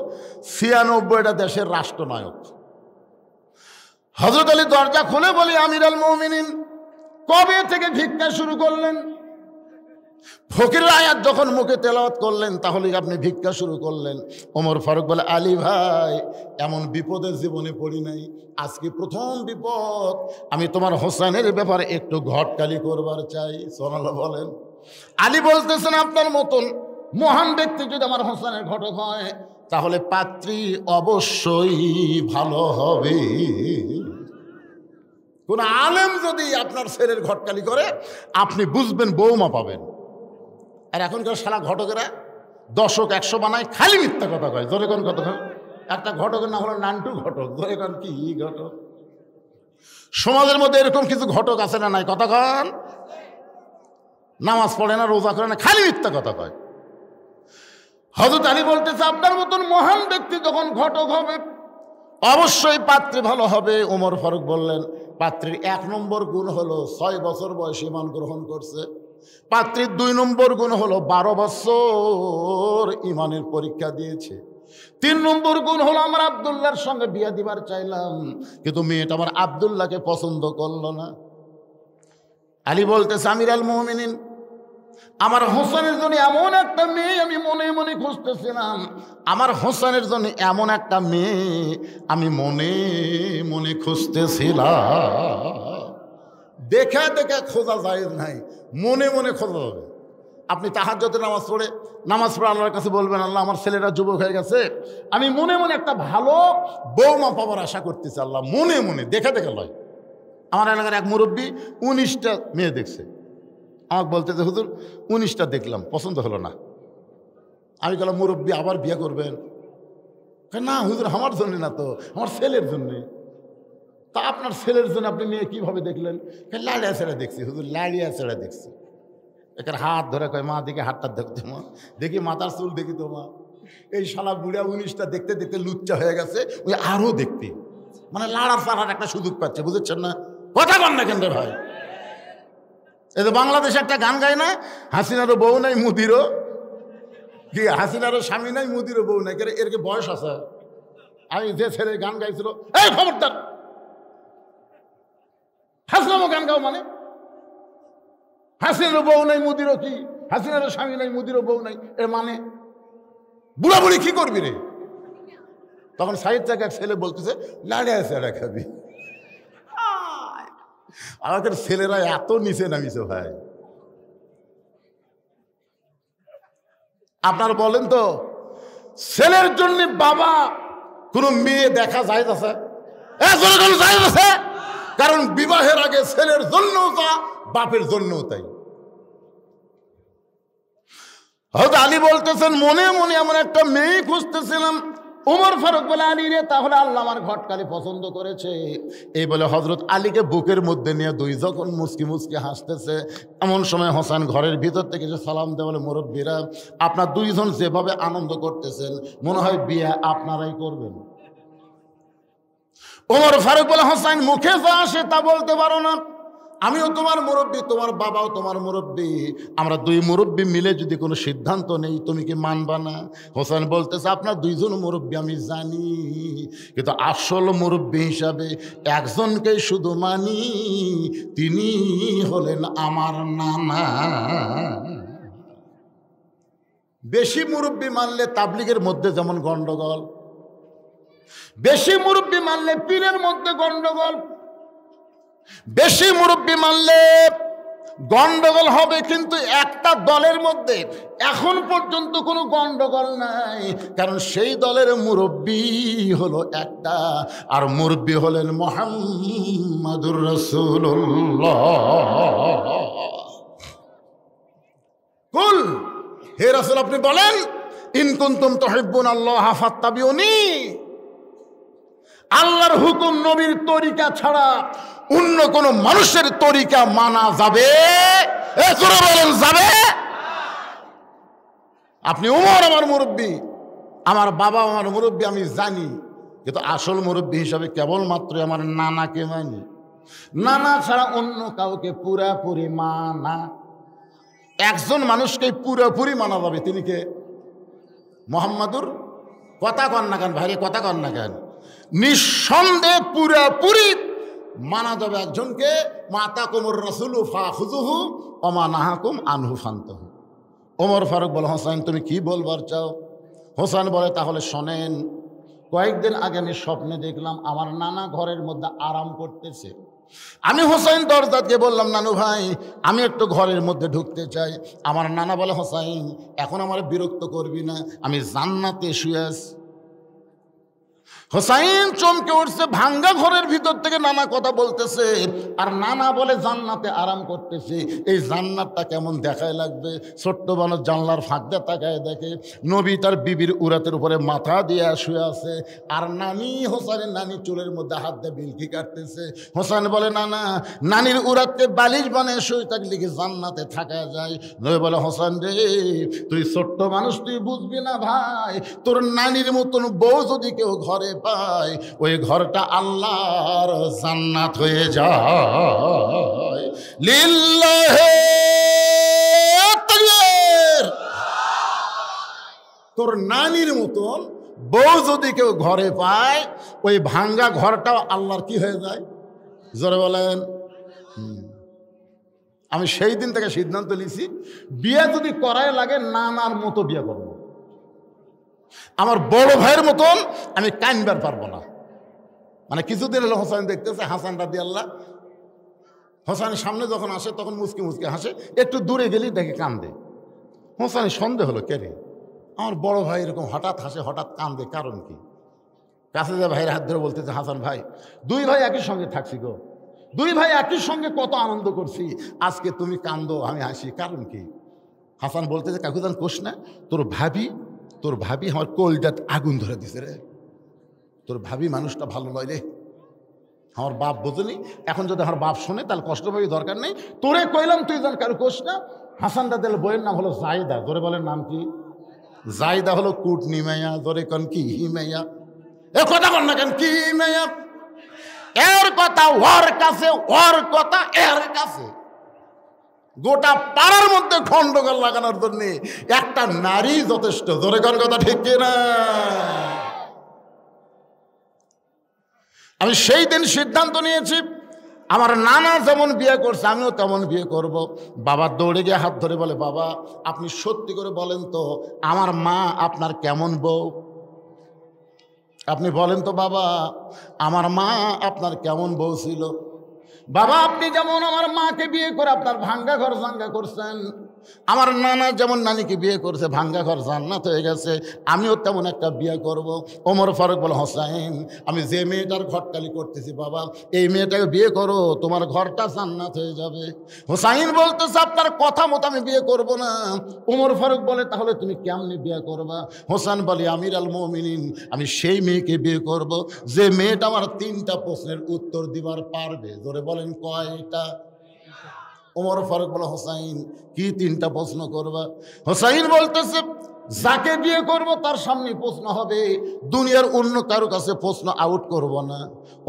৯৬টা দেশের রাষ্ট্রনায়ক। হযরত আলী দরজা খুলে বলি, আমিরুল মুমিনিন, কবে থেকে ভিক্ষা শুরু করলেন? ফকিরের আয়াত যখন মুখে তেলাওয়াত করলেন, তাহলে আপনি ভিক্ষা শুরু করলেন। ওমর ফারুক বলে, আলী ভাই, এমন বিপদের জীবনে পড়ি নাই, আজকে প্রথম বিপদ। আমি তোমার হোসেনের ব্যাপারে একটু ঘটকালি করবার চাই। সুবহানাল্লাহ বলেন। আলী বলতেছেন, আপনার মতন মহান ব্যক্তি যদি আমার হোসেনের ঘটক হয়, তাহলে পাত্রী অবশ্যই ভালো হবে। কোন আলেম যদি আপনার ছেলের ঘটকালি করে, আপনি বুঝবেন বৌমা পাবেন। আর এখনকার শালা ঘটকেরা ১০০-১০০ বানায়, খালি মিথ্যা কথা কয়। জোরে কোন কথা? একটা ঘটকের নাম হলো নান্টু ঘটক। জোরে কোন কি ঘটক? সমাজের মধ্যে এরকম কিছু ঘটক আছে না নাই? কথা কন। নামাজ পড়ে না, রোজা করে না, খালি মিথ্যা কথা কয়। হযরত আলী বলতেছে, আপনার মতন মহান ব্যক্তি যখন ঘটক হবে, অবশ্যই পাত্রী ভালো হবে। ওমর ফারুক বললেন, পাত্রীর ১ নম্বর গুণ হলো ৬ বছর বয়সে ঈমান গ্রহণ করছে। পাত্রীর ২ নম্বর গুণ হলো ১২ বছর ঈমানের পরীক্ষা দিয়েছে। ৩ নম্বর গুণ হলো আমার আব্দুল্লাহর সঙ্গে বিয়ে দিবার চাইলাম, কিন্তু মেয়েটা আমার আব্দুল্লাহকে পছন্দ করলো না। আলী বলতেছে, আমিরুল মুমিনিন, আমার হোসেনের জন্য এমন একটা মেয়ে আমি মনে মনে খুঁজতেছিলাম। আমার হোসেনের জন্য এমন একটা মেয়ে আমি মনে মনে খুঁজতেছিলাম। দেখা দেখা খোঁজা যায় নাই, মনে মনে খোঁজা যাবে। আপনি তাহাজ্জুদের নামাজ পড়ে আল্লাহর কাছে বলবেন, আল্লাহ, আমার ছেলেরা যুবক হয়ে গেছে, আমি মনে মনে একটা ভালো বৌমা পাবার আশা করতেছি। আল্লাহ, মনে মনে, দেখা দেখা লয়। আমার এলাকার এক মুরব্বী 19টা মেয়ে দেখছে, আমাকে বলতে যে হুজুর 19টা দেখলাম, পছন্দ হলো না। আমি বললাম মুরব্বী আবার বিয়ে করবেন? না হুজুর আমার জন্য না, তো আমার ছেলের জন্যে। তা আপনার ছেলের জন্য আপনি মেয়ে কীভাবে দেখলেন? লাড়িয়া ছেড়ে দেখছি হুজুর, লাড়িয়া ছেড়ে দেখছি। এখানে হাত ধরে কয় মা দেখি হাতটা দেখতে, মা দেখি মাথার চুল দেখি তো মা। এই শালা বুড়া 19টা দেখতে দেখতে লুচ্চা হয়ে গেছে, ওই আরও দেখতে, মানে লাড়ার পাড়ার একটা সুযোগ পাচ্ছে, বুঝেছেন না? কথা বল না কেন ভাই? এই তো বাংলাদেশে একটা গান গায় না, হাসিনারও বউ নাই মুদিরও, কি হাসিনারও স্বামী নাই মুদিরও বউ নাই। এর কি বয়স আছে? আমি যে ছেলে গান গাইছিল, এই খবরদার হাসনামও গান গাও, মানে হাসিনারও বউ নাই মুদিরও কি, হাসিনারও স্বামী নাই মুদিরও বউ নাই, এর মানে বুড়া বুড়ি কি করবি রে? তখন সাইড থেকে এক ছেলে বলতেছে লাড়িয়া ছেড়া খাবি। আমাদের ছেলেরা এত নিচে নামিছে ভাই। আপনার বলেন তো, ছেলের জন্য বাবা কোনো মেয়ে দেখা যায় আছে? কারণ বিবাহের আগে ছেলের জন্যও তা, বাপের জন্যও তাই। হয়তো আলী বলতেছেন মনে মনে এমন একটা মেয়ে খুঁজতেছিলাম। উমর ফারুক বলে আলী রে, তাহলে আল্লাহ আমার ঘটকালি পছন্দ করেছে। এই বলে হজরত আলীকে বুকের মধ্যে নিয়ে দুই যখন মুসকি মুসকি হাসতেছে, এমন সময় হোসেন ঘরের ভিতর থেকে যে সালাম দেয়, বলে মুরব্বীরা আপনার দুইজন যেভাবে আনন্দ করতেছেন মনে হয় বিয়ে আপনারাই করবেন। উমর ফারুক বলে হোসেন মুখে যা আসে তা বলতে পারো না, আমিও তোমার মুরব্বী, তোমার বাবাও তোমার মুরব্বী, আমরা দুই মুরব্বী মিলে যদি কোনো সিদ্ধান্ত নেই তুমি কি মানবা না? হোসেন বলতেছে আপনার দুইজন মুরব্বী আমি জানি, কিন্তু আসল মুরব্বী হিসাবে একজনকেই শুধু মানি, তিনি হলেন আমার নানা। বেশি মুরব্বী মানলে তাবলিগের মধ্যে যেমন গন্ডগোল, বেশি মুরব্বী মানলে পীরের মধ্যে গন্ডগোল, বেশি মুরব্বী মানলে গন্ডগোল হবে, কিন্তু একটা দলের মধ্যে এখন পর্যন্ত কোনো গন্ডগোল নাই, কারণ সেই দলের মুরব্বী হলো একটা, আর মুরব্বী হলেন মুহাম্মাদুর রাসূলুল্লাহ। কুল হে রাসূল আপনি বলেন ইন কুনতুম তুহিব্বুনাল্লাহ ফাত্তাবিউনি, আল্লাহর হুকুম নবীর তরিকা ছাড়া অন্য কোন মানুষের তরিকা মানা যাবে? বলেন যাবে? আপনি উমর আমার মুরব্বী, আমার বাবা আমার মুরব্বী আমি জানি, কিন্তু আসল মুরব্বী হিসাবে কেবলমাত্র আমার নানাকে মানি, নানা ছাড়া অন্য কাউকে পুরাপুরি মানা। একজন মানুষকে পুরাপুরি মানা যাবে, তিনি কে? মুহাম্মাদুর। কথা কন না কেন ভাই, কথা কন না কেন? নিঃসন্দেহে পুরাপুরি মানা যাবে একজনকে, মাতা কুমুর রাসূলু ফাখুযুহু ওয়া মা নাহাকুম আনহু ফান্তাহু। ওমর ফারুক বলে হোসেন তুমি কি বলবার চাও? হোসেন বলে তাহলে শোনেন, কয়েকদিন আগে আমি স্বপ্নে দেখলাম আমার নানা ঘরের মধ্যে আরাম করতেছে। আমি হোসেন দরজাকে বললাম নানু ভাই আমি একটু ঘরের মধ্যে ঢুকতে চাই। আমার নানা বলে হোসেন এখন আমার বিরক্ত করবি না, আমি জান্নাতে শুয়ে আছি। হোসাইন চমকে উঠছে, ভাঙ্গা ঘরের ভিতর থেকে নানা কথা বলতেছে, আর নানা বলে জান্নাতে আরাম করতেছে। এই জান্নাতটা কেমন দেখায় লাগবে? ছোট্ট বানর জানলার ফাঁক দিয়ে তাকায় দেখে নবী তার বিবির উরাতের উপরে মাথা দিয়ে শুয়ে আছে, আর নানি হোসাইনের নানি চুলের মধ্যে হাত দিয়ে বিলকি কাটতেছে। হোসেন বলে নানা নানির উরাতকে বালিশ বানিয়ে শুয়ে থাকলে কি জান্নাতে থাকা যায়? নবী বলে হোসেন রে তুই ছোট্ট মানুষ, তুই বুঝবি না ভাই, তোর নানির মতন বউ যদি কেউ ঘরে পায় ওই ঘরটা আল্লাহর জান্নাত হয়ে যায়। লিল্লাহি তাকবীর। তোর নানির মতন বউ যদি কেউ ঘরে পায় ওই ভাঙ্গা ঘরটাও আল্লাহর কি হয়ে যায়? জোরে বলেন। আমি সেই দিন থেকে সিদ্ধান্ত নিয়েছি বিয়ে যদি করাই লাগে নানার মতো বিয়ে করব। আমার বড় ভাইয়ের মতন আমি কাইনবার পারবো না। মানে কিছুদিন হলো হোসেন দেখতেছে হাসান রাদিয়াল্লাহ, হোসেনের সামনে যখন আসে তখন মুসকি মুসকি হাসে, একটু দূরে গেলেই দেখে কান্দে। হোসেনের সন্দেহ হলো কে রে, আমার বড় ভাই এরকম হঠাৎ হাসে হঠাৎ কান্দে, কারণ কি? কাছে যে ভাইয়ের হাত ধরে বলতেছে হাসান ভাই দুই ভাই একই সঙ্গে থাকছি গো, দুই ভাই একই সঙ্গে কত আনন্দ করছি, আজকে তুমি কান্দো আমি হাসি, কারণ কি? হাসান বলতেছে কাকুজান কোষ না, তোর ভাবি আমার কলজাত আগুন ধরে দিছে রে, তোর ভাবি মানুষটা ভালো নয় রে, আমার বাপ বোঝেনি, এখন যদি আমার বাপ শোনে তাহলে কষ্ট পাবি, দরকার নেই, তোরে কইলাম তুই যেন কারো কোষ না। হাসান দাদের বইয়ের নাম হলো জায়দা, ধরে বলেন নাম কি? জায়দা হলো কুটনি মেয়া, ধরে কন কি মেয়া, এ কথা বল না কেন কি মেয়া, এর কথা ওর কাছে, ওর কথা এর কাছে, গোটা পাড়ার মধ্যে খণ্ডগোল লাগানোর জন্য একটা নারী যথেষ্ট, ধরে কোন কথা ঠিক কিনা? আমি সেই দিন সিদ্ধান্ত নিয়েছি, আমার নানা যেমন বিয়ে করছে আমিও তেমন বিয়ে করব। বাবা দৌড়ে গিয়ে হাত ধরে বলে, বাবা আপনি সত্যি করে বলেন তো আমার মা আপনার কেমন বউ? আপনি বলেন তো বাবা আমার মা আপনার কেমন বউ ছিল? বাবা আপনি যেমন আমার মাকে বিয়ে করে আপনার ভাঙ্গা ঘর জাঙ্গা করছেন, আমার নানা যেমন নানিকে বিয়ে করছে ভাঙ্গা ঘর জান্নাত হয়ে গেছে, আমিও তেমন একটা বিয়ে করব। ওমর ফারুক বলে, হোসাইন আমি যে মেয়েটার ঘরটালি করতেছি বাবা এই মেয়েটাকে বিয়ে করো, তোমার ঘরটা জান্নাত হয়ে যাবে। হোসাইন বলতেছে আপনার কথা মতো আমি বিয়ে করব না। ওমর ফারুক বলে, তাহলে তুমি কেমনি বিয়ে করবা? হোসেন বলে, আমির আল মুমিনিন আমি সেই মেয়েকে বিয়ে করব যে মেয়েটা আমার 3টা প্রশ্নের উত্তর দিবার পারবে। জোরে বলেন কয়টা? ওমর ফারুক বলে, হোসাইন কি 3টা প্রশ্ন করবা? হোসাইন বলতেছে, যাকে বিয়ে করব তার সামনে প্রশ্ন হবে, দুনিয়ার অন্য কারো কাছে প্রশ্ন আউট করব না।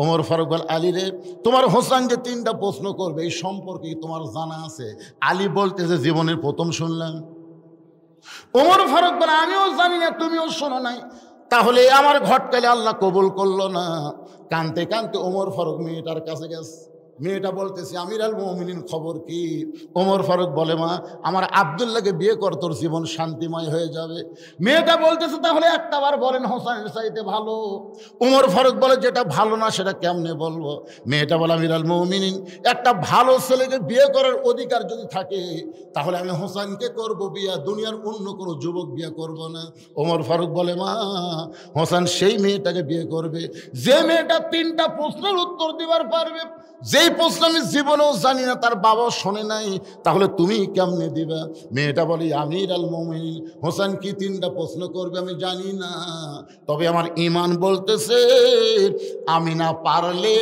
ওমর ফারুক বলে, আলী রে তোমার হোসেন যে 3টা প্রশ্ন করবে এই সম্পর্কে তোমার জানা আছে? আলী বলতেছে, জীবনের প্রথম শুনলাম। ওমর ফারুক বলে, আমিও জানি না তুমিও শোনো নাই, তাহলে আমার ঘটকালে আল্লাহ কবুল করলো না। কানতে কানতে ওমর ফারুক মেয়েটার কাছে গেছে। মেয়েটা বলতেছে, আমির আল মুমিনিন খবর কি? ওমর ফারুক বলে, মা আমার আব্দুল্লাহকে বিয়ে কর, তোর জীবন শান্তিময় হয়ে যাবে। মেয়েটা বলতেছে, তাহলে একটাবার বলেন হোসেনের চাইতে ভালো। ওমর ফারুক বলে, যেটা ভালো না সেটা কেমনে বলবো? মেয়েটা বলে, আমির আল মুমিনিন একটা ভালো ছেলেকে বিয়ে করার অধিকার যদি থাকে তাহলে আমি হোসেনকে করব বিয়া, দুনিয়ার অন্য কোনো যুবক বিয়ে করব না। ওমর ফারুক বলে, মা হোসেন সেই মেয়েটাকে বিয়ে করবে যে মেয়েটা 3টা প্রশ্নের উত্তর দিবার পারবে, যেই প্রশ্ন আমি জীবনেও জানি না, তার বাবাও শোনে নাই, তাহলে তুমি কেমনে দিবা? মেয়েটা বলি, আমির আল মুমিনিন হোসেন কি 3টা প্রশ্ন করবে আমি জানি না, তবে আমার ঈমান বলতেছে আমি না পারলে